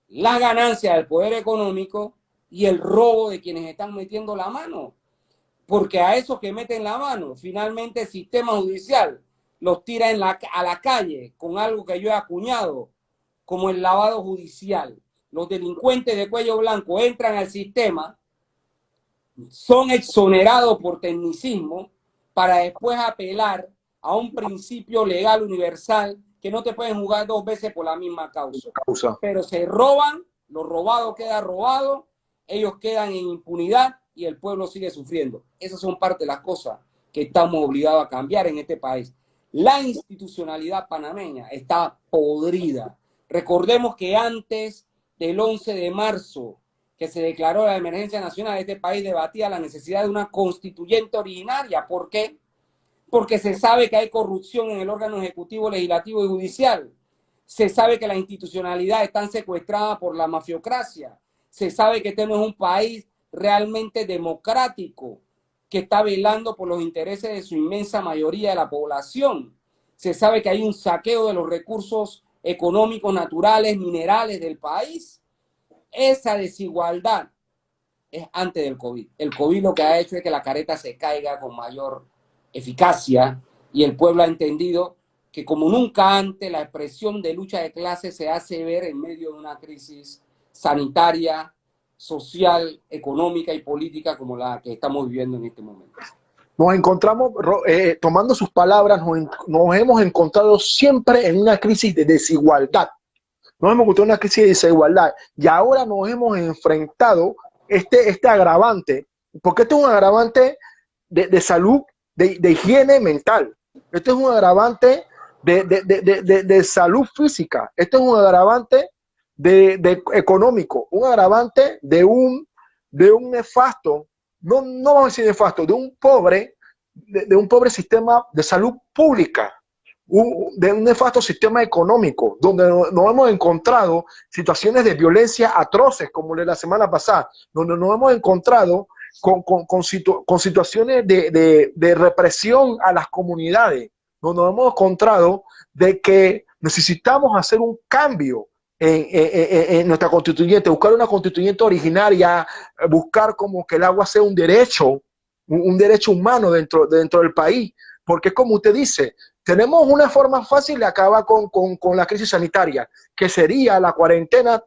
la ganancia del poder económico y el robo de quienes están metiendo la mano. Porque a esos que meten la mano, finalmente el sistema judicial los tira a la calle con algo que yo he acuñado como el lavado judicial. Los delincuentes de cuello blanco entran al sistema, son exonerados por tecnicismo para después apelar a un principio legal universal que no te pueden juzgar 2 veces por la misma causa. Pero se roban, lo robado queda robado, ellos quedan en impunidad y el pueblo sigue sufriendo. Esas son parte de las cosas que estamos obligados a cambiar en este país. La institucionalidad panameña está podrida. Recordemos que antes del 11 de marzo, que se declaró la emergencia nacional, este país debatía la necesidad de una constituyente originaria. ¿Por qué? Porque se sabe que hay corrupción en el órgano ejecutivo, legislativo y judicial. Se sabe que la institucionalidad está secuestrada por la mafiocracia. Se sabe que este no es un país realmente democrático, que está velando por los intereses de su inmensa mayoría de la población. Se sabe que hay un saqueo de los recursos económicos, naturales, minerales del país. Esa desigualdad es antes del COVID. El COVID lo que ha hecho es que la careta se caiga con mayor eficacia y el pueblo ha entendido que como nunca antes la expresión de lucha de clases se hace ver en medio de una crisis sanitaria, social, económica y política como la que estamos viviendo en este momento. Nos encontramos, tomando sus palabras, nos hemos encontrado siempre en una crisis de desigualdad. Nos hemos encontrado en una crisis de desigualdad y ahora nos hemos enfrentado este agravante, porque este es un agravante de salud, de higiene mental. Este es un agravante de salud física. Este es un agravante de económico, un agravante de un nefasto, no vamos a decir nefasto, de un pobre de un pobre sistema de salud pública, de un nefasto sistema económico, donde nos hemos encontrado situaciones de violencia atroces, como la semana pasada, donde nos hemos encontrado con situaciones de represión a las comunidades, donde nos hemos encontrado de que necesitamos hacer un cambio en nuestra constituyente, buscar una constituyente originaria, buscar como que el agua sea un derecho, un derecho humano dentro del país, porque es como usted dice, tenemos una forma fácil de acabar con la crisis sanitaria, que sería la cuarentena,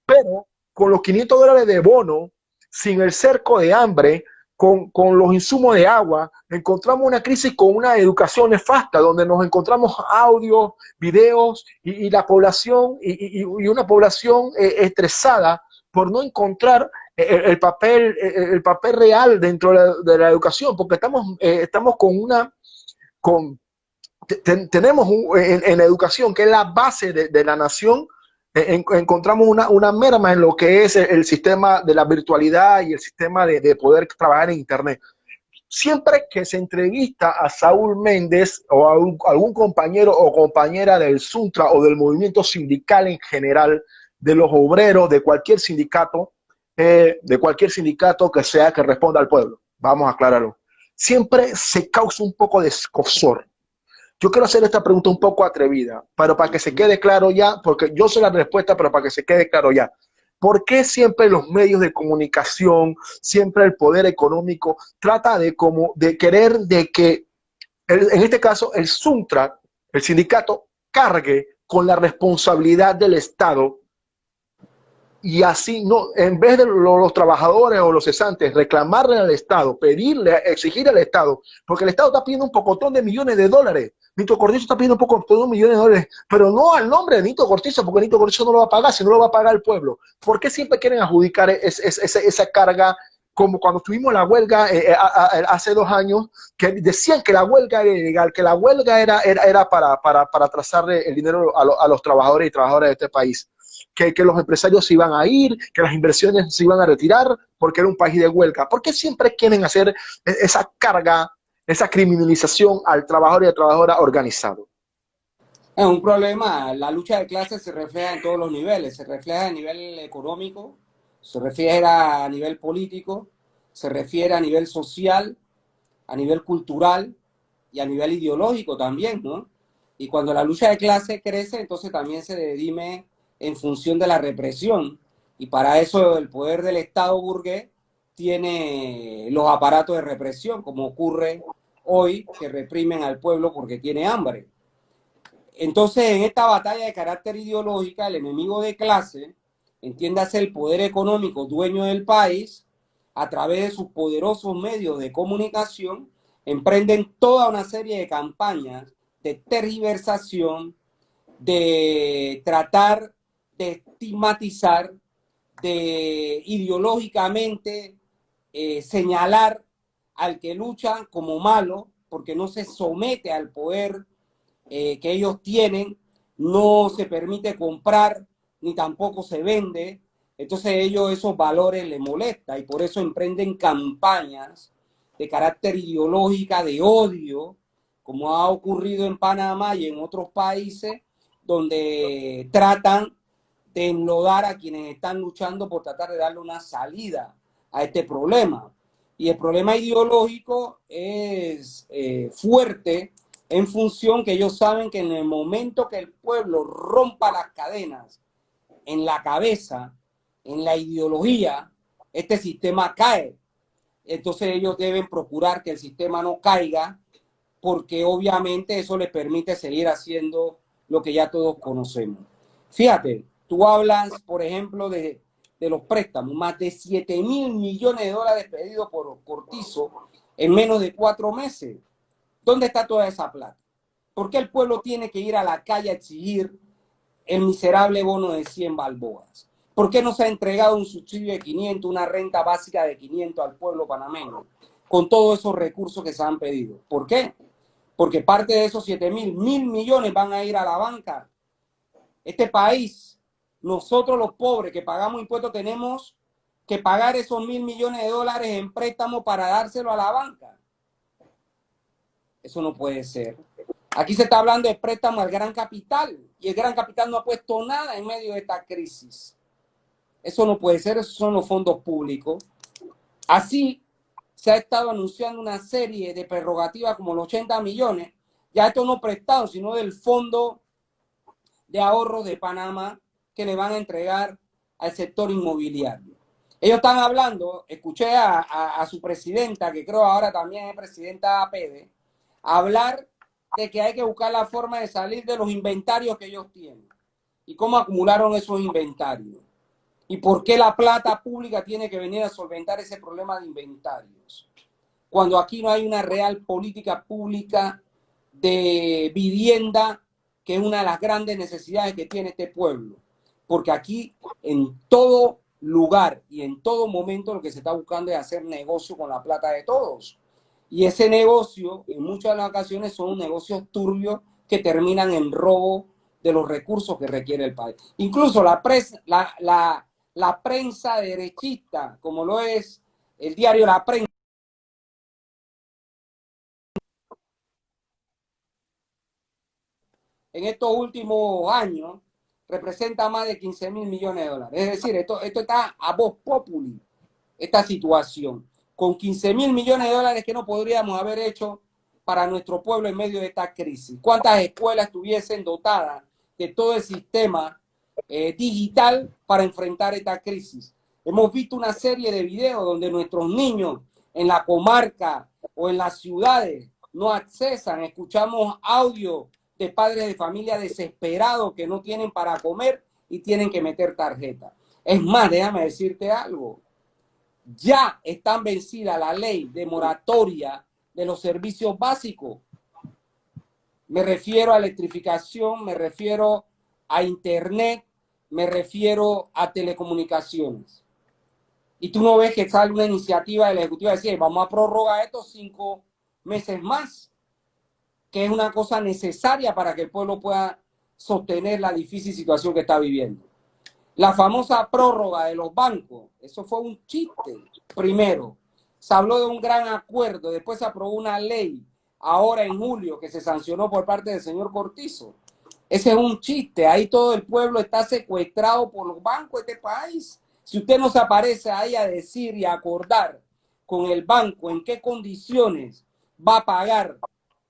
pero con los $500 de bono, sin el cerco de hambre, con los insumos de agua, encontramos una crisis con una educación nefasta, donde nos encontramos audios, videos y la población, y una población estresada por no encontrar el papel real dentro de la educación, porque estamos con una, con, tenemos en la educación, que es la base de la nación, encontramos una merma en lo que es el sistema de la virtualidad y el sistema de poder trabajar en Internet. Siempre que se entrevista a Saúl Méndez o a algún compañero o compañera del Suntra o del movimiento sindical en general, de los obreros, de cualquier sindicato que sea que responda al pueblo, vamos a aclararlo, siempre se causa un poco de escozor. Yo quiero hacer esta pregunta un poco atrevida, pero para que se quede claro ya, porque yo sé la respuesta, pero para que se quede claro ya. ¿Por qué siempre los medios de comunicación, siempre el poder económico trata de querer de que, en este caso, el Suntra, el sindicato, cargue con la responsabilidad del Estado? Y así, no, en vez de los trabajadores o los cesantes reclamarle al Estado, pedirle, exigir al Estado, porque el Estado está pidiendo un pocotón de millones de dólares. Nito Cortizo está pidiendo un pocotón de millones de dólares, pero no al nombre de Nito Cortizo, porque Nito Cortizo no lo va a pagar, si no lo va a pagar el pueblo. ¿Por qué siempre quieren adjudicar esa carga? Como cuando tuvimos la huelga hace 2 años, que decían que la huelga era ilegal, que la huelga era para trazarle el dinero a los trabajadores y trabajadoras de este país. Que los empresarios se iban a ir, que las inversiones se iban a retirar porque era un país de huelga. ¿Por qué siempre quieren hacer esa carga, esa criminalización al trabajador y a la trabajadora organizado? Es un problema. La lucha de clases se refleja en todos los niveles. Se refleja a nivel económico, se refiere a nivel político, se refiere a nivel social, a nivel cultural y a nivel ideológico también, ¿no? Y cuando la lucha de clase crece, entonces también se dirime en función de la represión. Y para eso el poder del Estado burgués tiene los aparatos de represión, como ocurre hoy, que reprimen al pueblo porque tiene hambre. Entonces, en esta batalla de carácter ideológica, el enemigo de clase, entiéndase el poder económico dueño del país, a través de sus poderosos medios de comunicación, emprenden toda una serie de campañas de tergiversación, de tratar de estigmatizar, de ideológicamente señalar al que lucha como malo, porque no se somete al poder que ellos tienen, no se permite comprar, ni tampoco se vende. Entonces ellos esos valores les molesta y por eso emprenden campañas de carácter ideológica, de odio, como ha ocurrido en Panamá y en otros países, donde tratan de enlodar a quienes están luchando por tratar de darle una salida a este problema. Y el problema ideológico es fuerte en función que ellos saben que en el momento que el pueblo rompa las cadenas en la cabeza, en la ideología, este sistema cae. Entonces ellos deben procurar que el sistema no caiga, porque obviamente eso les permite seguir haciendo lo que ya todos conocemos. Fíjate, tú hablas, por ejemplo, de los préstamos, más de 7.000 millones de dólares pedidos por Cortizo en menos de 4 meses. ¿Dónde está toda esa plata? ¿Por qué el pueblo tiene que ir a la calle a exigir el miserable bono de 100 balboas? ¿Por qué no se ha entregado un subsidio de 500, una renta básica de 500 al pueblo panameño con todos esos recursos que se han pedido? ¿Por qué? Porque parte de esos 7.000, 1.000 millones van a ir a la banca. Este país, nosotros los pobres que pagamos impuestos, tenemos que pagar esos 1.000 millones de dólares en préstamo para dárselo a la banca. Eso no puede ser. Aquí se está hablando de préstamo al gran capital y el gran capital no ha puesto nada en medio de esta crisis. Eso no puede ser, esos son los fondos públicos. Así se ha estado anunciando una serie de prerrogativas como los 80 millones, ya esto no prestado, sino del Fondo de Ahorros de Panamá que le van a entregar al sector inmobiliario. Ellos están hablando, escuché a su presidenta, que creo ahora también es presidenta de APD, hablar de que hay que buscar la forma de salir de los inventarios que ellos tienen y cómo acumularon esos inventarios y por qué la plata pública tiene que venir a solventar ese problema de inventarios, cuando aquí no hay una real política pública de vivienda, que es una de las grandes necesidades que tiene este pueblo, porque aquí en todo lugar y en todo momento lo que se está buscando es hacer negocio con la plata de todos. Y ese negocio, en muchas de las ocasiones, son negocios turbios que terminan en robo de los recursos que requiere el país. Incluso la prensa derechista, como lo es el diario La Prensa, en estos últimos años, representa más de 15.000 millones de dólares. Es decir, esto está a voz populi, esta situación, con 15.000 millones de dólares que no podríamos haber hecho para nuestro pueblo en medio de esta crisis. ¿Cuántas escuelas estuviesen dotadas de todo el sistema digital para enfrentar esta crisis? Hemos visto una serie de videos donde nuestros niños en la comarca o en las ciudades no accesan, escuchamos audio de padres de familia desesperados que no tienen para comer y tienen que meter tarjeta. Es más, déjame decirte algo. Ya están vencida la ley de moratoria de los servicios básicos. Me refiero a electrificación, me refiero a internet, me refiero a telecomunicaciones. Y tú no ves que sale una iniciativa del Ejecutivo de decir, vamos a prorrogar estos 5 meses más, que es una cosa necesaria para que el pueblo pueda sostener la difícil situación que está viviendo. La famosa prórroga de los bancos, eso fue un chiste. Primero, se habló de un gran acuerdo, después se aprobó una ley, ahora en julio, que se sancionó por parte del señor Cortizo. Ese es un chiste, ahí todo el pueblo está secuestrado por los bancos de este país. Si usted no se aparece ahí a decir y a acordar con el banco en qué condiciones va a pagar,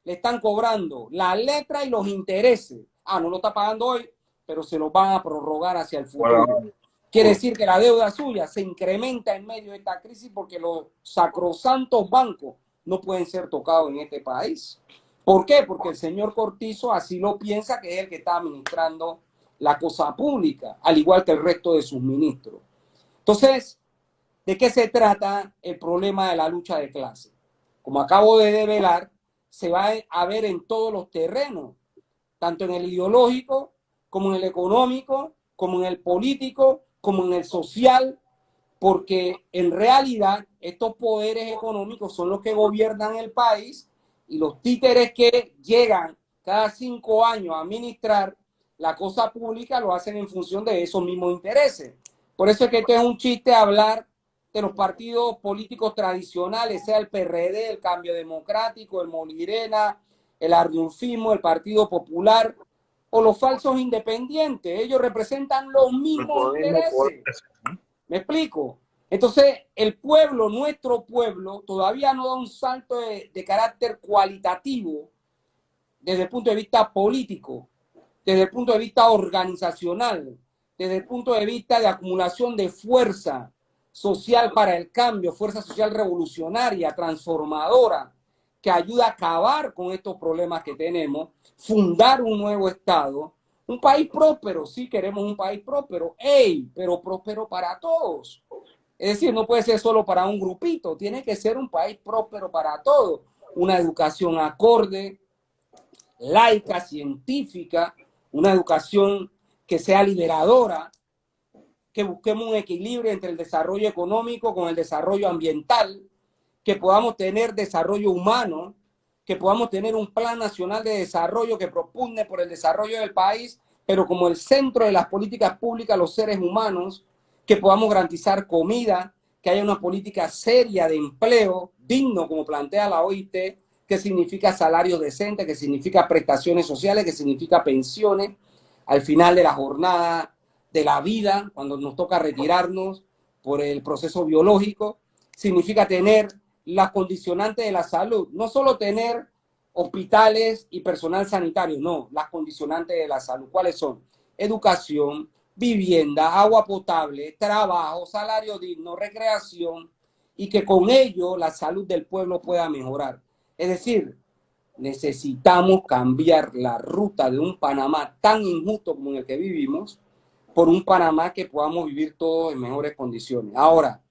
le están cobrando la letra y los intereses. Ah, no lo está pagando hoy, pero se lo van a prorrogar hacia el futuro. Quiere decir que la deuda suya se incrementa en medio de esta crisis porque los sacrosantos bancos no pueden ser tocados en este país. ¿Por qué? Porque el señor Cortizo así lo piensa, que es el que está administrando la cosa pública, al igual que el resto de sus ministros. Entonces, ¿de qué se trata el problema de la lucha de clase? Como acabo de develar, se va a ver en todos los terrenos, tanto en el ideológico, como en el económico, como en el político, como en el social, porque en realidad estos poderes económicos son los que gobiernan el país y los títeres que llegan cada 5 años a administrar la cosa pública lo hacen en función de esos mismos intereses. Por eso es que esto es un chiste hablar de los partidos políticos tradicionales, sea el PRD, el Cambio Democrático, el Molirena, el Arnulfismo, el Partido Popular o los falsos independientes. Ellos representan los mismos intereses. ¿Me explico? Entonces, el pueblo, nuestro pueblo, todavía no da un salto de carácter cualitativo desde el punto de vista político, desde el punto de vista organizacional, desde el punto de vista de acumulación de fuerza social para el cambio, fuerza social revolucionaria, transformadora, que ayuda a acabar con estos problemas que tenemos, fundar un nuevo Estado, un país próspero. Sí, queremos un país próspero, pero próspero para todos. Es decir, no puede ser solo para un grupito, tiene que ser un país próspero para todos. Una educación acorde, laica, científica, una educación que sea liberadora, que busquemos un equilibrio entre el desarrollo económico con el desarrollo ambiental, que podamos tener desarrollo humano, que podamos tener un plan nacional de desarrollo que propugne por el desarrollo del país, pero como el centro de las políticas públicas los seres humanos, que podamos garantizar comida, que haya una política seria de empleo digno, como plantea la OIT, qué significa salario decente, qué significa prestaciones sociales, qué significa pensiones al final de la jornada de la vida, cuando nos toca retirarnos por el proceso biológico. Significa tener las condicionantes de la salud, no solo tener hospitales y personal sanitario, no, las condicionantes de la salud. ¿Cuáles son? Educación, vivienda, agua potable, trabajo, salario digno, recreación, y que con ello la salud del pueblo pueda mejorar. Es decir, necesitamos cambiar la ruta de un Panamá tan injusto como en el que vivimos por un Panamá que podamos vivir todos en mejores condiciones. Ahora,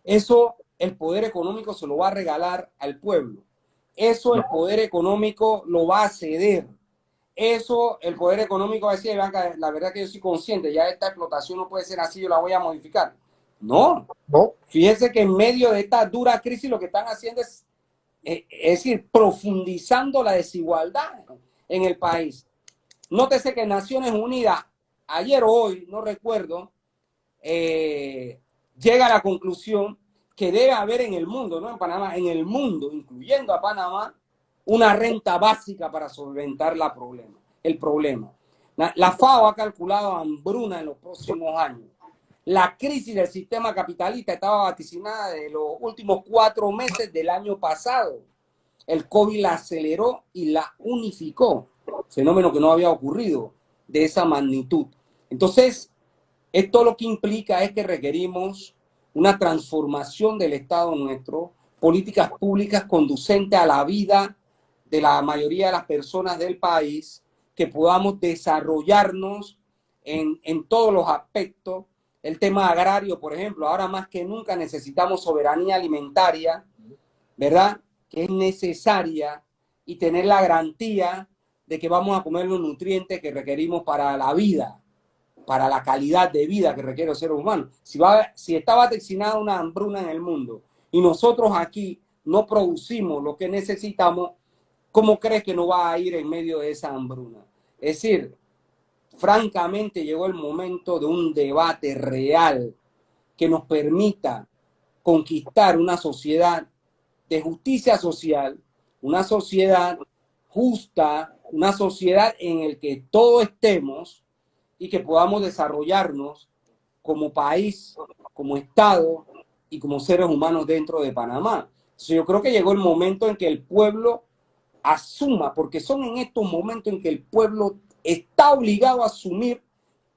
eso el poder económico se lo va a regalar al pueblo. Eso el poder económico lo va a ceder. Eso el poder económico va a decir, la verdad que yo soy consciente, ya esta explotación no puede ser así, yo la voy a modificar. No. ¿No? Fíjense que en medio de esta dura crisis lo que están haciendo es decir, profundizando la desigualdad en el país. Nótese que Naciones Unidas, ayer o hoy, no recuerdo, llega a la conclusión que debe haber en el mundo, no en Panamá, en el mundo, incluyendo a Panamá, una renta básica para solventar el problema. La FAO ha calculado hambruna en los próximos años. La crisis del sistema capitalista estaba vaticinada de los últimos 4 meses del año pasado. El COVID la aceleró y la unificó, fenómeno que no había ocurrido de esa magnitud. Entonces, esto lo que implica es que requerimos una transformación del Estado nuestro, políticas públicas conducentes a la vida de la mayoría de las personas del país, que podamos desarrollarnos en todos los aspectos. El tema agrario, por ejemplo, ahora más que nunca necesitamos soberanía alimentaria, ¿verdad? Que es necesaria, y tener la garantía de que vamos a comer los nutrientes que requerimos para la vida, para la calidad de vida que requiere el ser humano. Si está vaticinada una hambruna en el mundo y nosotros aquí no producimos lo que necesitamos, ¿cómo crees que no va a ir en medio de esa hambruna? Es decir, francamente llegó el momento de un debate real que nos permita conquistar una sociedad de justicia social, una sociedad justa, una sociedad en la que todos estemos y que podamos desarrollarnos como país, como Estado y como seres humanos dentro de Panamá. Entonces yo creo que llegó el momento en que el pueblo asuma, porque son en estos momentos en que el pueblo está obligado a asumir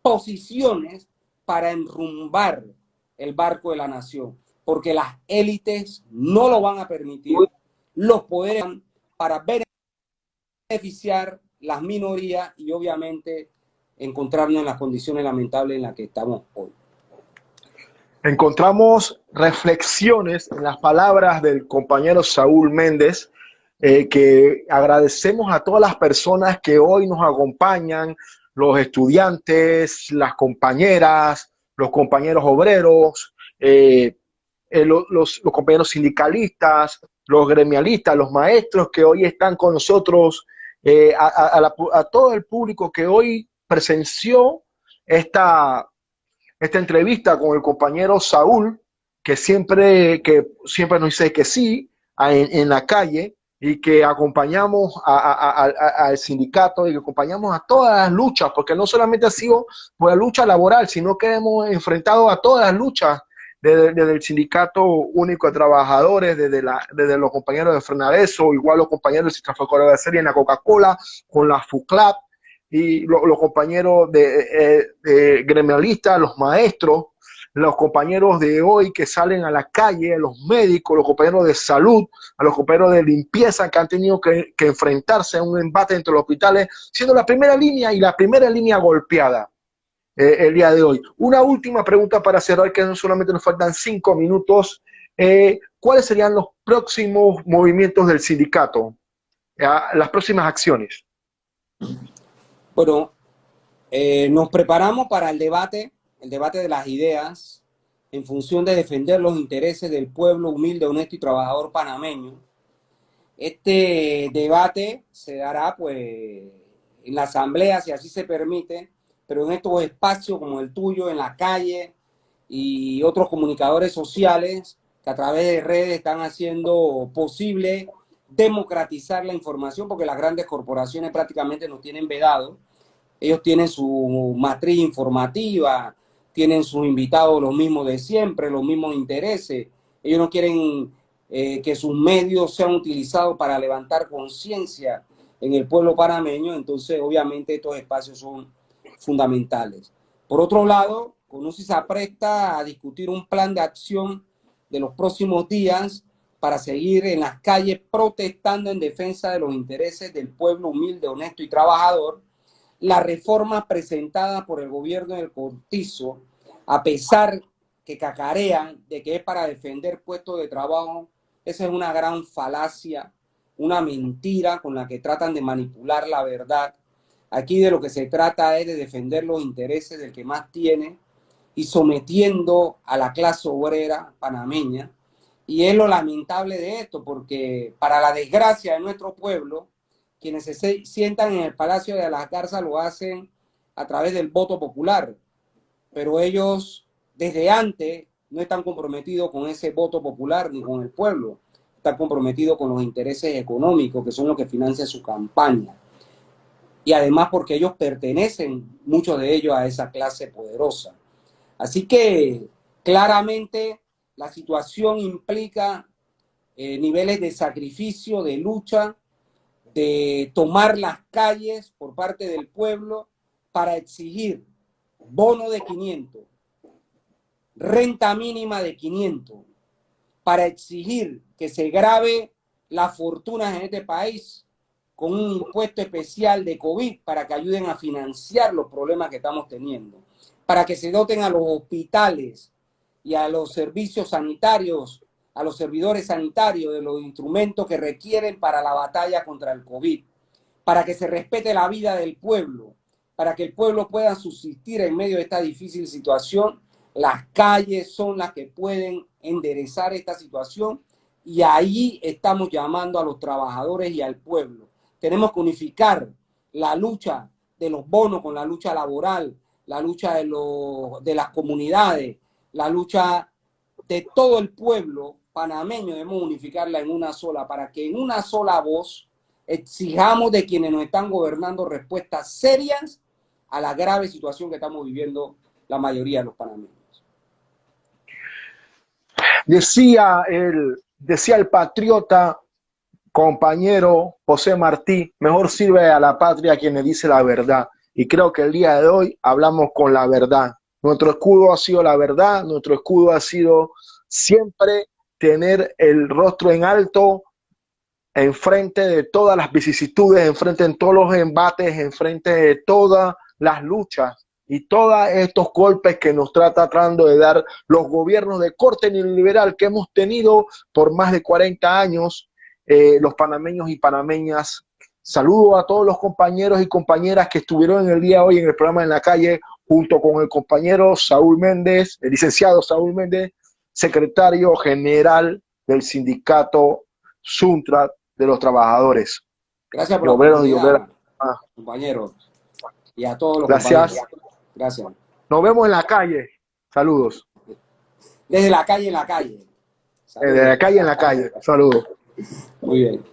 posiciones para enrumbar el barco de la nación, porque las élites no lo van a permitir, los poderes para beneficiar las minorías y obviamente encontrarnos en las condiciones lamentables en las que estamos hoy. Encontramos reflexiones en las palabras del compañero Saúl Méndez, que agradecemos a todas las personas que hoy nos acompañan, los estudiantes, las compañeras, los compañeros obreros, los compañeros sindicalistas, los gremialistas, los maestros que hoy están con nosotros, a todo el público que hoy presenció esta entrevista con el compañero Saúl, que siempre nos dice que sí en la calle, y que acompañamos al sindicato y que acompañamos a todas las luchas, porque no solamente ha sido por la lucha laboral, sino que hemos enfrentado a todas las luchas desde el Sindicato Único de Trabajadores, desde los compañeros de Frenadeso, igual los compañeros de Citrafocorera de Serie en la Coca-Cola, con la FUCLAP, y los compañeros de gremialistas, los maestros, los compañeros de hoy que salen a la calle, los médicos, los compañeros de salud, a los compañeros de limpieza que han tenido que enfrentarse a un embate entre los hospitales, siendo la primera línea y la primera línea golpeada el día de hoy. Una última pregunta para cerrar, que no solamente nos faltan 5 minutos. ¿Cuáles serían los próximos movimientos del sindicato? Las próximas acciones. Bueno, nos preparamos para el debate de las ideas en función de defender los intereses del pueblo humilde, honesto y trabajador panameño. Este debate se dará pues en la asamblea, si así se permite, pero en estos espacios como el tuyo, en la calle, y otros comunicadores sociales que a través de redes están haciendo posible democratizar la información, porque las grandes corporaciones prácticamente nos tienen vedado. Ellos tienen su matriz informativa, tienen sus invitados los mismos de siempre, los mismos intereses. Ellos no quieren que sus medios sean utilizados para levantar conciencia en el pueblo panameño. Entonces, obviamente, estos espacios son fundamentales. Por otro lado, CONUSI se apresta a discutir un plan de acción de los próximos días para seguir en las calles protestando en defensa de los intereses del pueblo humilde, honesto y trabajador. La reforma presentada por el gobierno del Cortizo, a pesar que cacarean de que es para defender puestos de trabajo, esa es una gran falacia, una mentira con la que tratan de manipular la verdad. Aquí de lo que se trata es de defender los intereses del que más tiene y sometiendo a la clase obrera panameña. Y es lo lamentable de esto, porque para la desgracia de nuestro pueblo, quienes se sientan en el Palacio de las Garzas lo hacen a través del voto popular, pero ellos desde antes no están comprometidos con ese voto popular ni con el pueblo, están comprometidos con los intereses económicos, que son los que financian su campaña. Y además porque ellos pertenecen, muchos de ellos, a esa clase poderosa. Así que claramente la situación implica niveles de sacrificio, de lucha, de tomar las calles por parte del pueblo para exigir bono de 500, renta mínima de 500, para exigir que se grave las fortunas en este país con un impuesto especial de COVID para que ayuden a financiar los problemas que estamos teniendo, para que se doten a los hospitales y a los servicios sanitarios, a los servidores sanitarios de los instrumentos que requieren para la batalla contra el COVID, para que se respete la vida del pueblo, para que el pueblo pueda subsistir en medio de esta difícil situación. Las calles son las que pueden enderezar esta situación y ahí estamos llamando a los trabajadores y al pueblo. Tenemos que unificar la lucha de los bonos con la lucha laboral, la lucha de las comunidades, la lucha de todo el pueblo panameño. Debemos unificarla en una sola, para que en una sola voz exijamos de quienes nos están gobernando respuestas serias a la grave situación que estamos viviendo la mayoría de los panameños. Decía el patriota compañero José Martí, mejor sirve a la patria quien le dice la verdad. Y creo que el día de hoy hablamos con la verdad. Nuestro escudo ha sido la verdad, nuestro escudo ha sido siempre tener el rostro en alto, enfrente de todas las vicisitudes, enfrente de todos los embates, enfrente de todas las luchas y todos estos golpes que nos está tratando de dar los gobiernos de corte neoliberal que hemos tenido por más de 40 años, los panameños y panameñas. Saludo a todos los compañeros y compañeras que estuvieron en el día de hoy en el programa En la Calle, junto con el compañero Saúl Méndez, el licenciado Saúl Méndez, secretario general del sindicato Suntrat de los trabajadores. Gracias por la oportunidad, compañeros, y a todos los compañeros. Gracias. Nos vemos en la calle. Saludos. Desde la calle en la calle. Saludos. Desde la calle en la calle. Saludos. Muy bien.